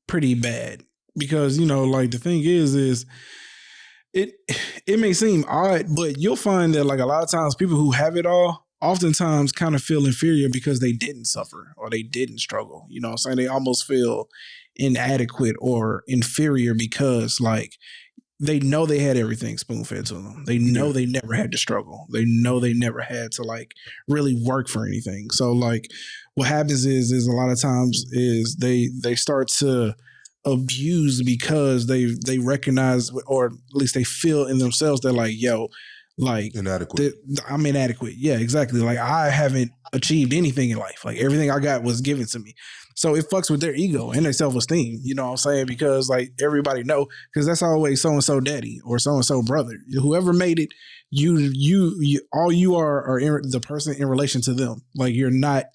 pretty bad, because like the thing is it may seem odd, but you'll find that like a lot of times people who have it all oftentimes kind of feel inferior because they didn't suffer or they didn't struggle. You know what I'm saying? They almost feel inadequate or inferior because like they know they had everything spoon fed to them. They know they never had to struggle. They know they never had to like really work for anything. So like what happens is a lot of times is they start to abuse because they recognize or at least they feel in themselves that like, yo, like inadequate. I'm inadequate. Yeah, exactly. Like I haven't achieved anything in life. Like everything I got was given to me. So it fucks with their ego and their self-esteem. You know what I'm saying? Because like everybody know, because that's always so-and-so daddy or so-and-so brother. Whoever made it, you all you are the person in relation to them. Like you're not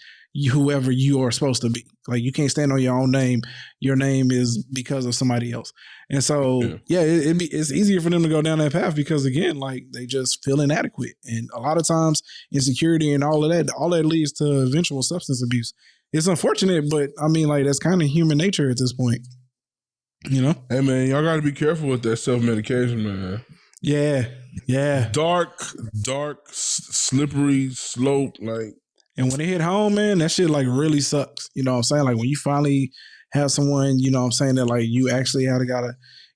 whoever you are supposed to be. Like you can't stand on your own name. Your name is because of somebody else. And so, it's easier for them to go down that path because again, like they just feel inadequate. And a lot of times insecurity and all that leads to eventual substance abuse. It's unfortunate, but I mean, like that's kind of human nature at this point, you know? Hey man, y'all got to be careful with that self-medication, man. Yeah. Dark, slippery slope, like. And when it hit home, man, that shit like really sucks. You know what I'm saying? Like when you finally have someone, you know what I'm saying, that like you actually gotta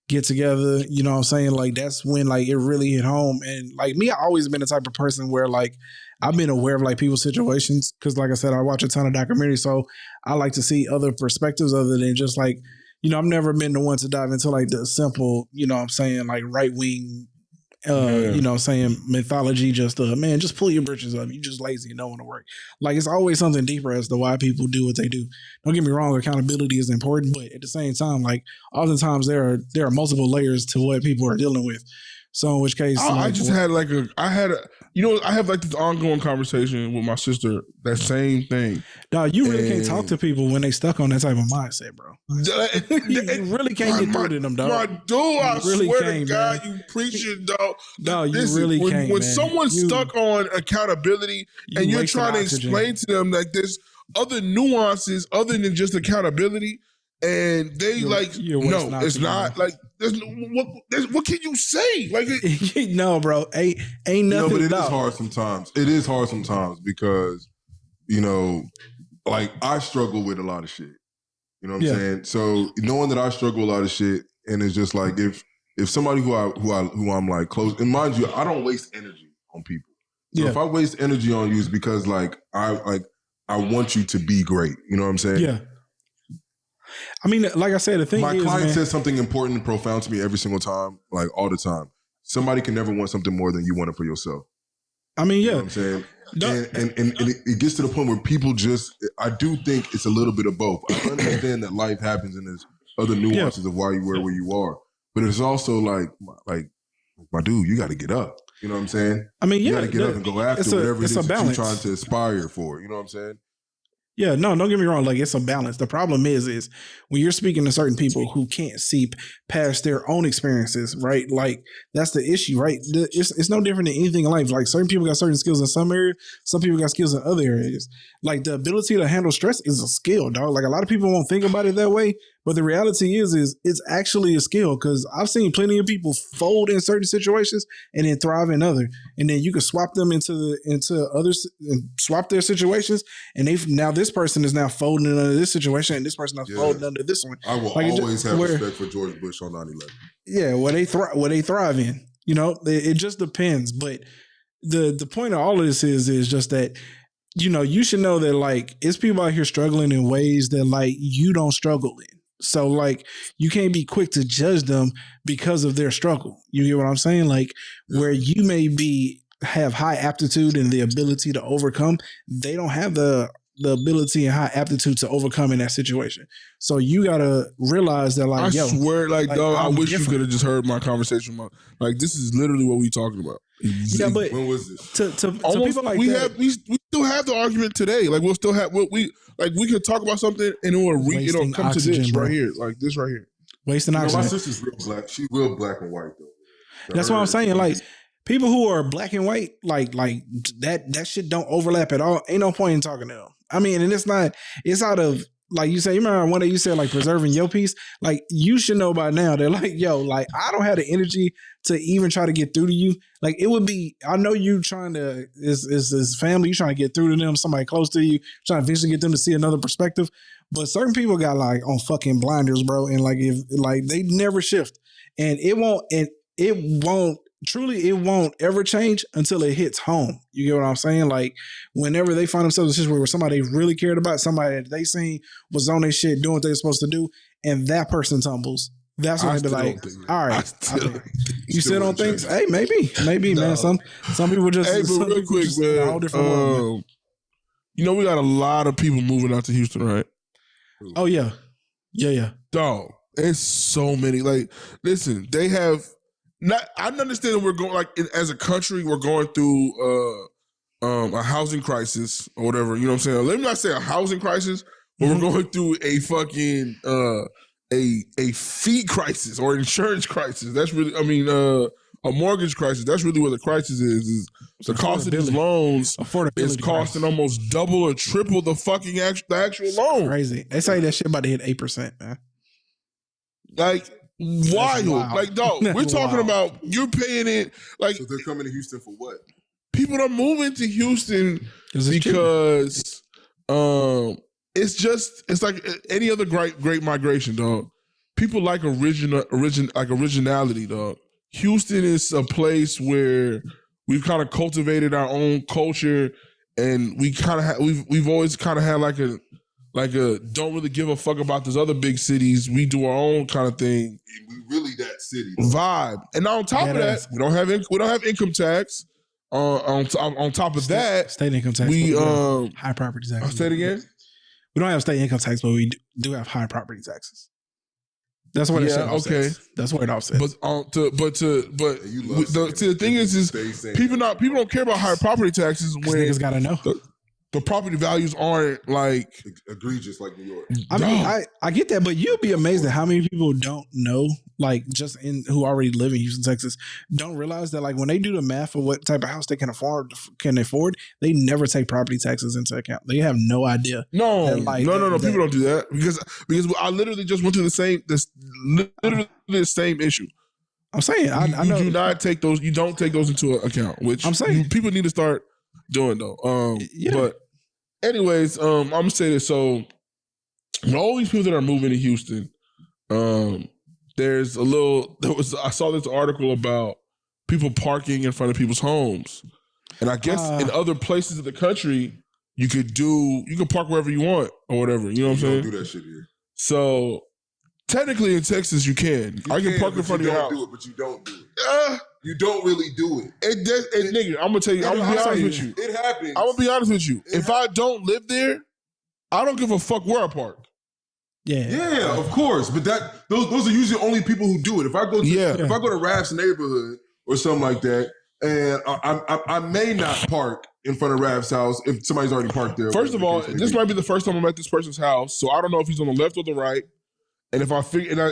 get together, you know what I'm saying? Like that's when like it really hit home. And like me, I always been the type of person where like I've been aware of like people's situations because like I said, I watch a ton of documentaries. So I like to see other perspectives other than just like, you know, I've never been the one to dive into like the simple, you know what I'm saying, like right wing you know what I'm saying, mythology, just man, just pull your britches up. You just lazy and don't want to work. Like it's always something deeper as to why people do what they do. Don't get me wrong, accountability is important, but at the same time, like oftentimes there are multiple layers to what people are dealing with. So in which case, I have like this ongoing conversation with my sister, that same thing. Dog, you really can't talk to people when they stuck on that type of mindset, bro. You really can't get through to them, dog. My dude, I really swear to God, man. You preaching, dog. No, you really can't, when man. someone's stuck on accountability and you're trying to explain to them like there's other nuances other than just accountability, and they no, it's not like what can you say? Like no, bro, ain't nothing. No, but it is hard sometimes. It is hard sometimes because you know, like I struggle with a lot of shit. You know what I'm saying? So knowing that I struggle with a lot of shit, and it's just like if somebody who I'm like close, and mind you, I don't waste energy on people. So if I waste energy on you, it's because like I want you to be great. You know what I'm saying? Yeah. I mean, like I said, the thing my is, client says something important and profound to me every single time, like all the time. Somebody can never want something more than you want it for yourself. I mean, you know what I'm saying? And it gets to the point where people just, I do think it's a little bit of both. I understand that life happens and there's other nuances of why you were where you are. But it's also like my dude, you got to get up. You know what I'm saying? I mean, you got to get up and go after whatever it is that you're trying to aspire for. You know what I'm saying? Yeah, no, don't get me wrong. Like it's a balance. The problem is when you're speaking to certain people who can't see past their own experiences, right? Like that's the issue, right? It's no different than anything in life. Like certain people got certain skills in some areas, some people got skills in other areas. Like the ability to handle stress is a skill, dog. Like a lot of people won't think about it that way, but the reality is it's actually a skill because I've seen plenty of people fold in certain situations and then thrive in other, and then you can swap them into others and swap their situations, and now this person is now folding under this situation, and this person is folding under this one. I will always have respect for George Bush on 9/11. Yeah, what they thrive in. You know, it just depends. But the point of all of this is just that, you know, you should know that like it's people out here struggling in ways that like you don't struggle in. So like you can't be quick to judge them because of their struggle. You get what I'm saying? Like where you may have high aptitude and the ability to overcome, they don't have the ability and high aptitude to overcome in that situation. So you gotta realize that like I swear, like dog, I wish you could have just heard my conversation. Like this is literally what we talking about. Yeah, but when was this? To people like we still have the argument today. Like we'll still have we could talk about something and it'll come to this right here, like this right here. Wasting oxygen. My sister's real black. She's real black and white though. That's what I'm saying. Like people who are black and white, like that shit don't overlap at all. Ain't no point in talking to them. I mean, and it's out of like you say, you remember one day you said like preserving your peace. Like you should know by now. They're like, yo, like I don't have the energy to even try to get through to you. Like it would be, I know you trying to is family, you trying to get through to them, somebody close to you, trying to eventually get them to see another perspective. But certain people got like on fucking blinders, bro, and like if like they never shift, and it won't ever change until it hits home. You get what I'm saying? Like whenever they find themselves in a situation where somebody they really cared about, somebody that they seen was on their shit doing what they're supposed to do, and that person tumbles. That's when they be like, all right, you still don't think? Hey, maybe, man. Some people just. Hey, but real quick, man. You know, we got a lot of people moving out to Houston, right? Oh yeah. Dog, it's so many. Like, listen, they have. I understand that we're going as a country, we're going through a housing crisis or whatever. You know what I'm saying? Let me not say a housing crisis, but we're going through a fucking a fee crisis or insurance crisis. That's really, a mortgage crisis. That's really where the crisis is the cost of these loans is costing almost double or triple the fucking actual loan. Crazy. They say that shit about to hit 8%, man. Like. Wild. Like, dog, we're talking about you're paying it. Like, so they're coming to Houston for what? People are moving to Houston because it's like any other great migration, dog. People like originality, dog. Houston is a place where we've kind of cultivated our own culture, and we kind of we've always kind of had like a don't really give a fuck about those other big cities. We do our own kind of thing. We really that city vibe. And on top of that, we don't have income tax. On top of that, state income tax. We high property taxes. Say it again. We don't have state income tax, but we do have high property taxes. That's what it offsets. That's what it offsets. The thing is people don't care about high property taxes when niggas gotta know. The property values aren't like egregious like New York. I mean, I get that, but you'll be amazed at how many people don't know, like just who already live in Houston, Texas, don't realize that like when they do the math for what type of house they can afford, they never take property taxes into account. They have no idea. No. People don't do that because I literally just went through the same issue. I'm saying I know. You do not take those. You don't take those into account, which I'm saying people need to start doing though. But anyways, I'm gonna say this. So all these people that are moving to Houston, I saw this article about people parking in front of people's homes. And I guess in other places of the country, you could park wherever you want or whatever. You know what I'm saying? Don't do that shit here. So technically in Texas you can. I can park in front of your house. You don't do it, but you don't do it. You don't really do it. Nigga, I'm gonna tell you. I'm gonna be honest with you. It happens. I'm gonna be honest with you. If I don't live there, I don't give a fuck where I park. Yeah, of course. But those are usually only people who do it. If I go to Raph's neighborhood or something like that, and I may not park in front of Raph's house if somebody's already parked there. First of all, this might be the first time I'm at this person's house, so I don't know if he's on the left or the right. And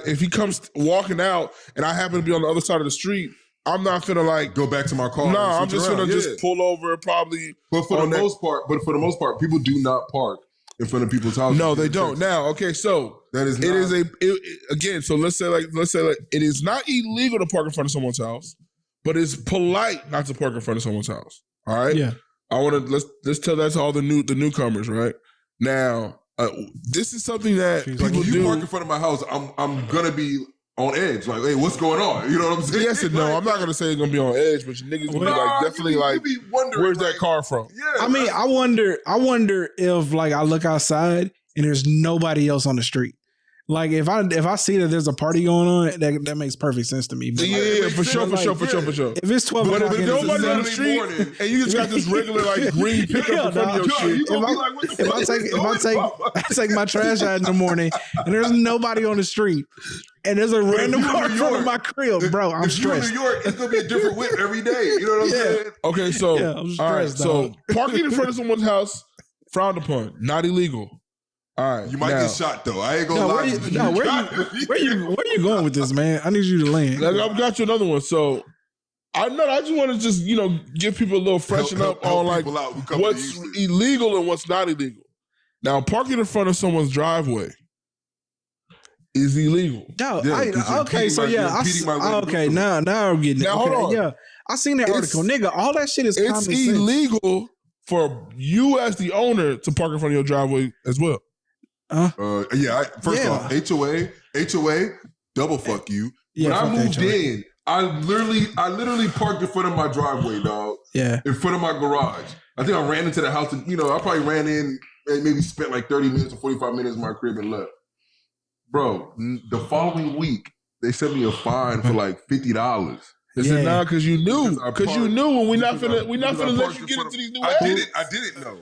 if he comes walking out and I happen to be on the other side of the street, I'm not finna go back to my car. No, I'm just gonna just pull over probably. But for the most part, people do not park in front of people's houses. No, they don't. Now, okay, so that is again. So let's say it is not illegal to park in front of someone's house, but it's polite not to park in front of someone's house. All right. Yeah. Let's tell that to all the newcomers. Right now, this is something that people do. If you park in front of my house, I'm gonna be on edge. Like, hey, what's going on? You know what I'm saying? Yes and no. I'm not gonna say it's gonna be on edge, but your niggas gonna be like definitely where's that car from? Yeah. I mean, I wonder if like I look outside and there's nobody else on the street. Like if I see that there's a party going on, that makes perfect sense to me. But for sure. If it's 12 o'clock and nobody's on the street and you just got this regular like green pickup in front of your shit. If I take my trash out in the morning and there's nobody on the street and there's a random car in front of my crib, bro, I'm stressed. In New York, it's gonna be a different whip every day. You know what I'm saying? Okay, so I'm stressed, all right, so parking in front of someone's house, frowned upon, not illegal. All right, you might get shot though. I ain't gonna lie. Where you going with this, man? I need you to land. I've got you another one. So I just want to give people a little freshen up on like what's illegal and what's not illegal. Now, parking in front of someone's driveway is illegal. No, now I'm getting it. Now, hold on. Yeah, I seen that article, nigga. All that shit is common sense. It's illegal for you as the owner to park in front of your driveway as well. First off, HOA, double fuck you. When I moved in, I literally parked in front of my driveway, dog. Yeah, in front of my garage. I think I ran into the house. And, I probably ran in and maybe spent like 30 minutes or 45 minutes in my crib and left. Bro, the following week they sent me a fine for like $50. Is it now because you knew? Because you knew when we're not finna let you get into these new habits. I didn't know.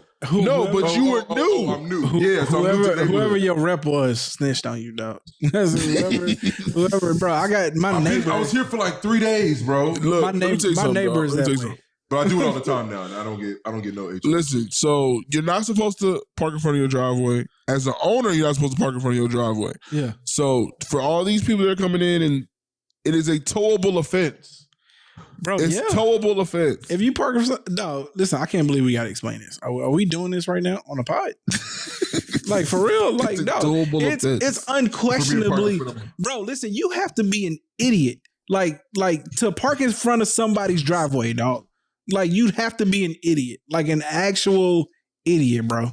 You were new. I'm new. Yeah, so whoever your rep was snitched on you, dog. whoever, bro. I got my neighbor. I was here for like 3 days, bro. Look, my neighbor is that way. But I do it all the time now, and I don't get no HOA. Listen, so you're not supposed to park in front of your driveway. As an owner, you're not supposed to park in front of your driveway. Yeah. So for all these people that are coming in, and it is a towable offense. Bro, it's towable offense. If you park, no, listen, I can't believe we got to explain this. Are we doing this right now on a pod? Like for real? Like no, it's unquestionably, bro. Listen, you have to be an idiot, like to park in front of somebody's driveway, dog. Like you'd have to be an idiot, like an actual idiot, bro.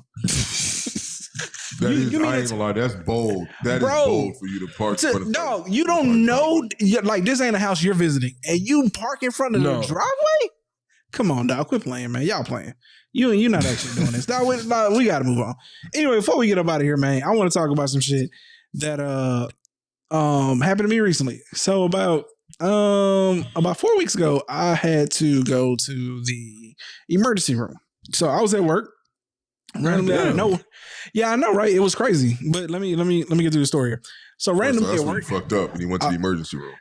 I ain't gonna lie, that's bold. That is bold for you to park in front of. No, you don't know. Like this ain't a house you're visiting, and you park in front of the driveway. Come on, dog, quit playing, man. Y'all playing. You're not actually doing this. Dog, we got to move on. Anyway, before we get up out of here, man, I want to talk about some shit that happened to me recently. So about 4 weeks ago, I had to go to the emergency room. So I was at work. Randomly, I know. Yeah, I know, right? It was crazy. But let me get through the story here. So randomly at work, he fucked up and he went to the emergency room.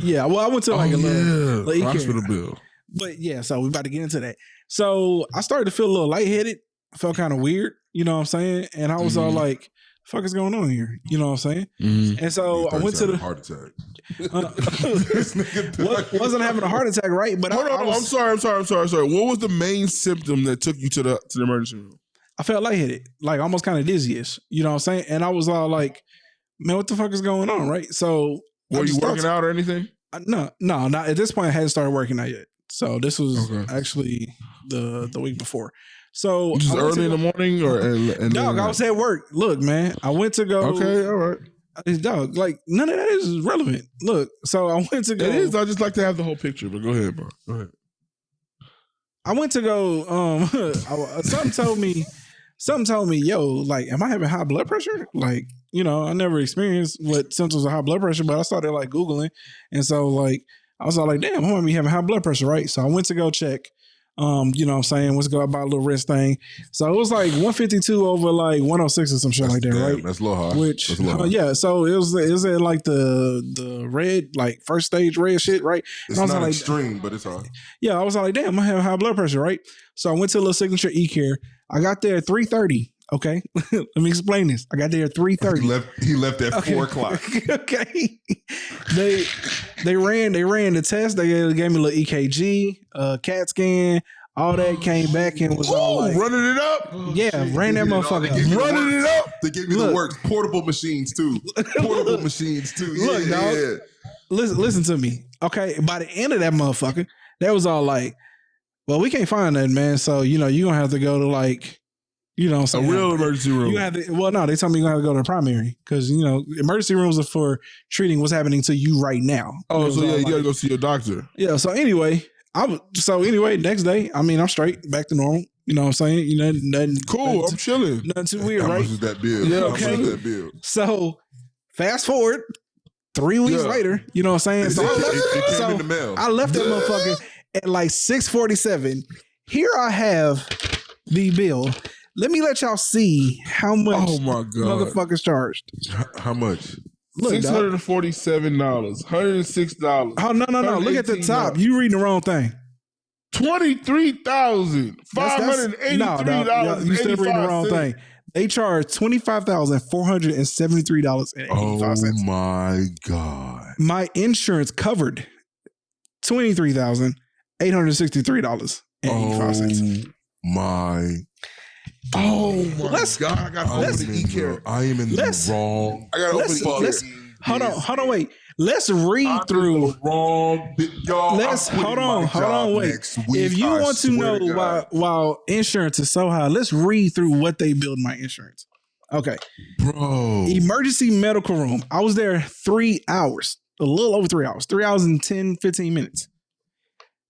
Yeah, well, I went to like a little hospital bill. But yeah, so we're about to get into that. So I started to feel a little lightheaded. I felt kind of weird, you know what I'm saying? And I was all like, "The fuck is going on here?" You know what I'm saying? And so I went to the heart attack. Wasn't having a heart attack, right? But hold on. I'm sorry. What was the main symptom that took you to the emergency room? I felt lightheaded, like almost kind of dizzy-ish. You know what I'm saying? And I was all like, "Man, what the fuck is going on?" Right? So were you working out or anything? No. Not at this point. I hadn't started working out yet. So this was actually the week before. So just early in the morning or dog, I was at work. Look, man, I went to go. Okay, all right. Dog, like none of that is relevant. Look, so I went to go. It is. I just like to have the whole picture. But go ahead, bro. Go ahead. I went to go. Something told me, yo, like, am I having high blood pressure? Like, I never experienced what symptoms of high blood pressure, but I started like Googling, and so like I was all like, damn, I might be having high blood pressure, right? So I went to go check. You know what I'm saying? Let's go about a little wrist thing. So it was like 152 over like 106 or some shit like that, right? That's a little high. Which, that's a little high. Yeah, so it was at like the red, like first stage red shit, right? It's not like, extreme, but it's high. Yeah, I was like, damn, I have high blood pressure, right? So I went to a little signature e-care. I got there at 3:30. Okay, let me explain this. I got there at 3:30. He left at 4 o'clock. Okay, they ran the test. They gave me a little EKG, CAT scan, all that. Came back and was all like running it up. Yeah, ran that motherfucker. Running it up. They gave me the works. Portable machines too. Look, dog. Listen to me. Okay, by the end of that motherfucker, that was all like, well, we can't find that, man. So you're gonna have to go to like. You know what I'm saying? A real emergency room. You have to, well, no, they told me you're going to have to go to the primary because, emergency rooms are for treating what's happening to you right now. Oh, so yeah, you got to go see your doctor. Yeah, so anyway, next day, I'm straight, back to normal. You know what I'm saying? Nothing. Cool, I'm chilling. Nothing too weird, How right? much is that bill? Yeah, okay. So, fast forward, 3 weeks later, you know what I'm saying? So it came in the mail. I left that motherfucker at like 6:47. Here I have the bill. Let me let y'all see how much motherfuckers charged. How much? Look, $647, $106. Oh, no. Look at the top. You reading the wrong thing. $23,583. You still reading the wrong thing. They charge $25,473.85. Oh my God. My insurance covered $23,863.85. Oh my Oh my God! I got to open the e-care. I am in the wrong. I got to open the e-care. Hold on, wait. Let's read through. Wrong, y'all. Let's hold on, wait. If you want to know why insurance is so high, let's read through what they build my insurance. Okay, bro. Emergency medical room. I was there 3 hours, a little over 3 hours, 3 hours and 15 minutes.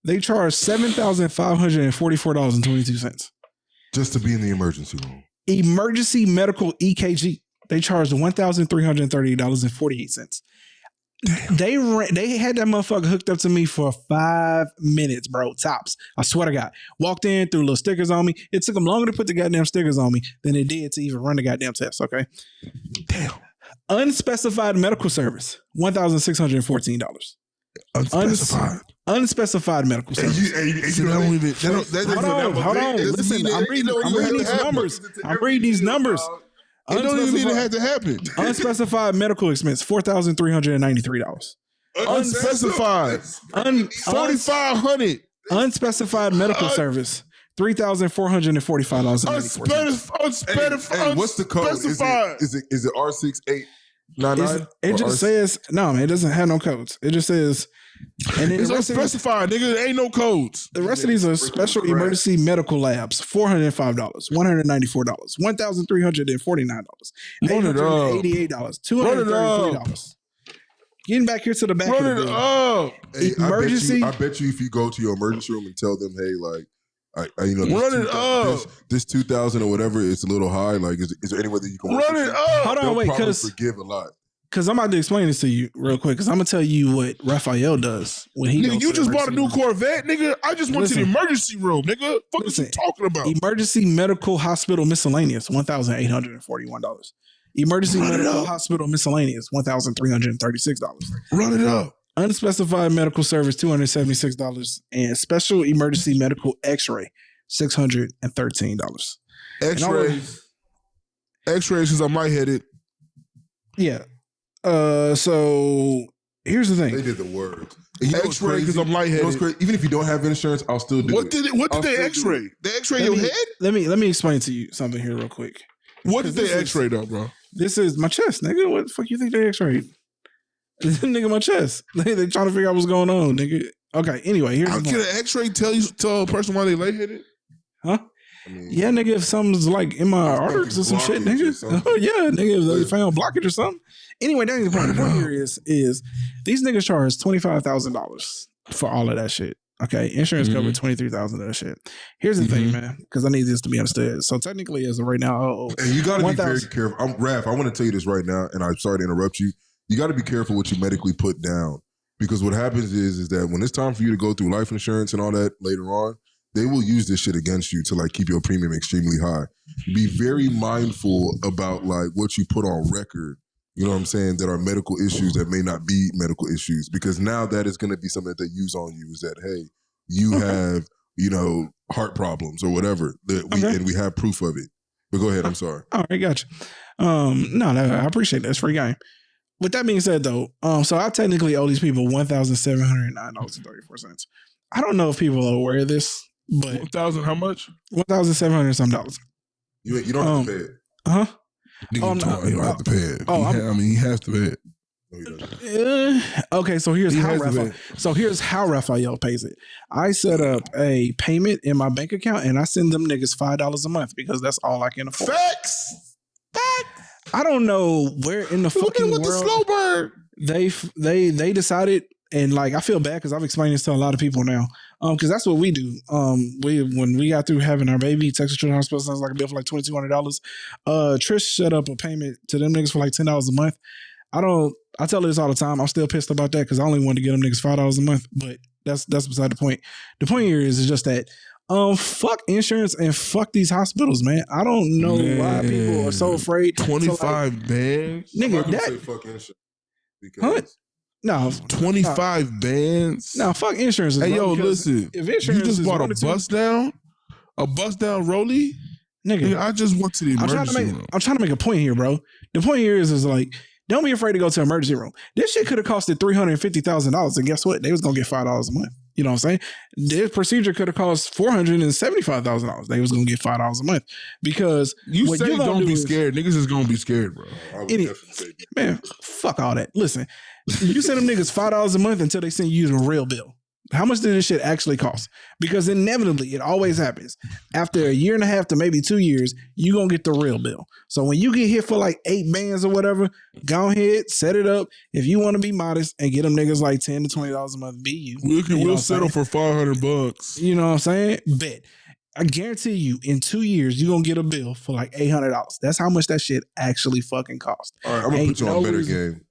They charge $7,544.22 just to be in the emergency room. Emergency medical EKG. They charged $1,330.48. They had that motherfucker hooked up to me for 5 minutes, bro. Tops. I swear to God. Walked in, threw little stickers on me. It took them longer to put the goddamn stickers on me than it did to even run the goddamn test. Okay. Damn. Unspecified medical service, $1,614. Unspecified medical service. Hold on. Listen, I'm reading these numbers. I'm reading these numbers. It don't even mean it had to happen. Unspecified medical expense, $4,393. Unspecified. $4,500. Unspecified medical service, $3,445. Unspecified. What's the code? Is it R6899? It just says no, man. It doesn't have no codes. It just says. And then it's unspecified, nigga. There ain't no codes. The rest of these are special emergency medical labs, $405, $194, $1,349, $888, $233. Getting back here to the back of the bill. Hey, emergency. I bet you if you go to your emergency room and tell them, hey, like, this 2,000 or whatever, it's a little high. Like, is there any way that you can run it up? Hold on, wait, because forgive a lot. Because I'm about to explain this to you real quick. Because I'm gonna tell you what Raphael does when he. Nigga, you just bought a new Corvette, nigga. I just went to the emergency room, nigga. What are you talking about? Emergency medical hospital miscellaneous, $1,841. Emergency medical hospital miscellaneous, $1,336. Run it up. Unspecified medical service, $276, and special emergency medical X-ray, $613. X-rays because I'm lightheaded. Yeah. So here's the thing. They did the words. X-ray because I'm lightheaded. Even if you don't have insurance, I'll still do it. What did they X-ray? They X-ray your head? Let me explain to you something here real quick. What did they X-ray though, bro? This is my chest, nigga. What the fuck you think they X-rayed? Nigga, my chest. They trying to figure out what's going on, nigga. Okay, anyway, here's can an X-ray tell a person why they lightheaded? Huh? Yeah, nigga, if something's like in my arteries or some shit, nigga. Oh, yeah, nigga, if they found blockage or something. Anyway, that ain't the point. The point here is these niggas charge $25,000 for all of that shit. Okay, insurance covered $23,000 of that shit. Here's the thing, man, because I need this to be understood. So technically, as of right now, and you got to be very careful. Raph, I want to tell you this right now, and I'm sorry to interrupt you. You got to be careful what you medically put down, because what happens is that when it's time for you to go through life insurance and all that later on, they will use this shit against you to like keep your premium extremely high. Be very mindful about like what you put on record. You know what I'm saying? That are medical issues that may not be medical issues, because now that is going to be something that they use on you. Is that, hey, you have, heart problems or whatever and we have proof of it. But go ahead. I'm sorry. All right, gotcha. No, I appreciate that. It's free game. With that being said, though, so I technically owe these people $1,709.34. I don't know if people are aware of this, but 1,000 how much? $1,700 some dollars. You don't have to pay it. Huh? You don't have to pay it. He has to pay it. Okay, so here's how Raphael pays it. I set up a payment in my bank account and I send them niggas $5 a month because that's all I can afford. Facts. I don't know where in the fucking world the slow bird they decided, and like I feel bad because I've explained this to a lot of people now. Because that's what we do. When we got through having our baby, Texas Children's Hospital sounds like a bill for like $2,200. Trish set up a payment to them niggas for like $10 a month. I tell her this all the time. I'm still pissed about that because I only wanted to get them niggas $5 a month, but that's beside the point. The point here is just that fuck insurance and fuck these hospitals, man. I don't know why people are so afraid. 25 bands, nigga. Say fuck insurance because. Huh? No, 25 bands. No, fuck insurance. Hey, yo, listen. If insurance you just bought a bust down rollie, nigga. I just went to the emergency room. I'm trying to make a point here, bro. The point here is like, don't be afraid to go to the emergency room. This shit could have costed $350,000, and guess what? They was gonna get $5 a month. You know what I'm saying? This procedure could have cost $475,000. They was gonna get $5 a month because you say don't be scared. Niggas is gonna be scared, bro. Man, fuck all that. Listen, you send them niggas $5 a month until they send you the real bill. How much did this shit actually cost? Because inevitably, it always happens. After a year and a half to maybe 2 years, you going to get the real bill. So when you get hit for like 8 bands or whatever, go ahead, set it up. If you want to be modest and get them niggas like $10 to $20 a month, be you. We'll settle for $500. You know what I'm saying? Bet. I guarantee you, in 2 years, you're going to get a bill for like $800. That's how much that shit actually fucking cost. All right, I'm going to put you on a better game.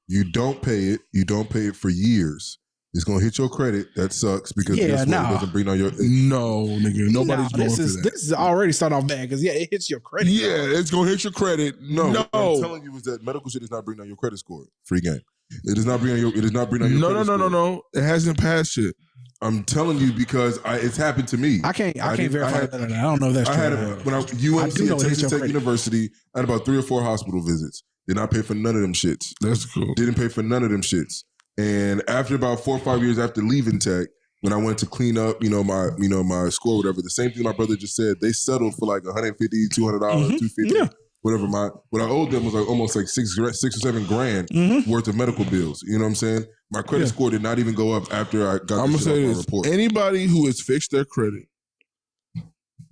You don't pay it. You don't pay it for years. It's gonna hit your credit. That sucks because it doesn't bring on your. No, nigga, nobody's going for that. This is already start off bad because it hits your credit. Yeah, it's gonna hit your credit. No, what I'm telling you is that medical shit does not bring on your credit score. Free game. It does not bring on your. It does not bring on your. No. It hasn't passed yet. I'm telling you because it's happened to me. I can't verify that. I don't know if that's true. I had when I UNC at Texas Tech University. I had about 3 or 4 hospital visits. Did not pay for none of them shits. That's cool. Didn't pay for none of them shits. And after about 4 or 5 years after leaving Tech, when I went to clean up, my score, whatever, the same thing my brother just said, they settled for like $150, $200, $250, whatever. What I owed them was like almost like $6 or $7 grand worth of medical bills. You know what I'm saying? My credit score did not even go up after I got the shit off my report. Anybody who has fixed their credit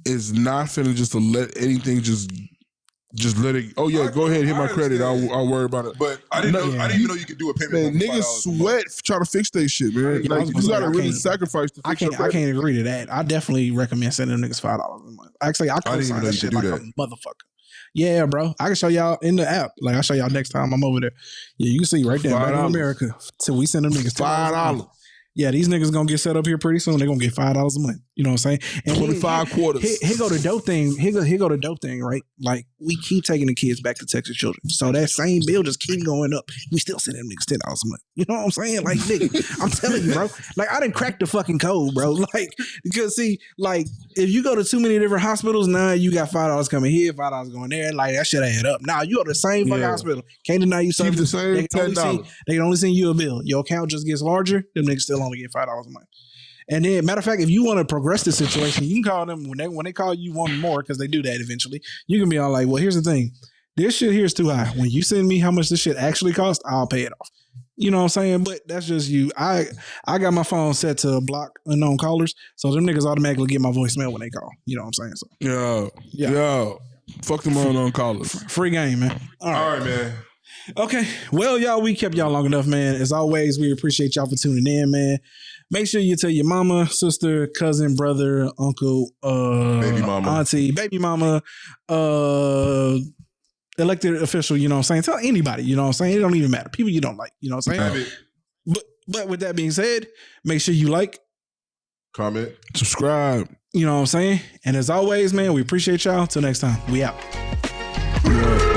is not finna just to let anything just let it. Oh yeah, go ahead, hit my credit. I'll worry about it. But I didn't even know you could do a payment. Man, niggas sweat trying to fix their shit, man. Like you gotta really sacrifice to fix your credit. I can't agree to that. I definitely recommend sending them niggas $5 a month. Actually, I co-sign that shit like a motherfucker. Yeah, bro. I can show y'all in the app. Like I'll show y'all next time I'm over there. Yeah, you can see right there in America. So we send them niggas $5. Yeah, these niggas gonna get set up here pretty soon. They're gonna get $5 a month. You know what I'm saying? And 25 quarters. Here go the dope thing. Here go the dope thing, right? Like we keep taking the kids back to Texas Children. So that same bill just keep going up. We still send them niggas $10 a month. You know what I'm saying? Like, nigga, I'm telling you, bro. Like I didn't crack the fucking code, bro. Like, because see, like if you go to too many different hospitals, now you got $5 coming here, $5 going there. Like that shit add up. Now you go to the same fucking hospital. Can't deny you service. Keep the same $10. They can only send you a bill. Your account just gets larger. Them niggas still only get $5 a month. And then, matter of fact, if you want to progress the situation, you can call them when they call you one more because they do that eventually. You can be all like, "Well, here's the thing, this shit here is too high. When you send me how much this shit actually costs, I'll pay it off." You know what I'm saying? But that's just you. I got my phone set to block unknown callers, so them niggas automatically get my voicemail when they call. You know what I'm saying? So yo, fuck them unknown callers. Free game, man. All right, man. Okay, well, y'all, we kept y'all long enough, man. As always, we appreciate y'all for tuning in, man. Make sure you tell your mama, sister, cousin, brother, uncle, baby mama, auntie, baby mama, elected official, you know what I'm saying? Tell anybody, you know what I'm saying? It don't even matter. People you don't like, you know what I'm saying? But with that being said, make sure you like, comment, subscribe. You know what I'm saying? And as always, man, we appreciate y'all. Till next time, we out. Yeah.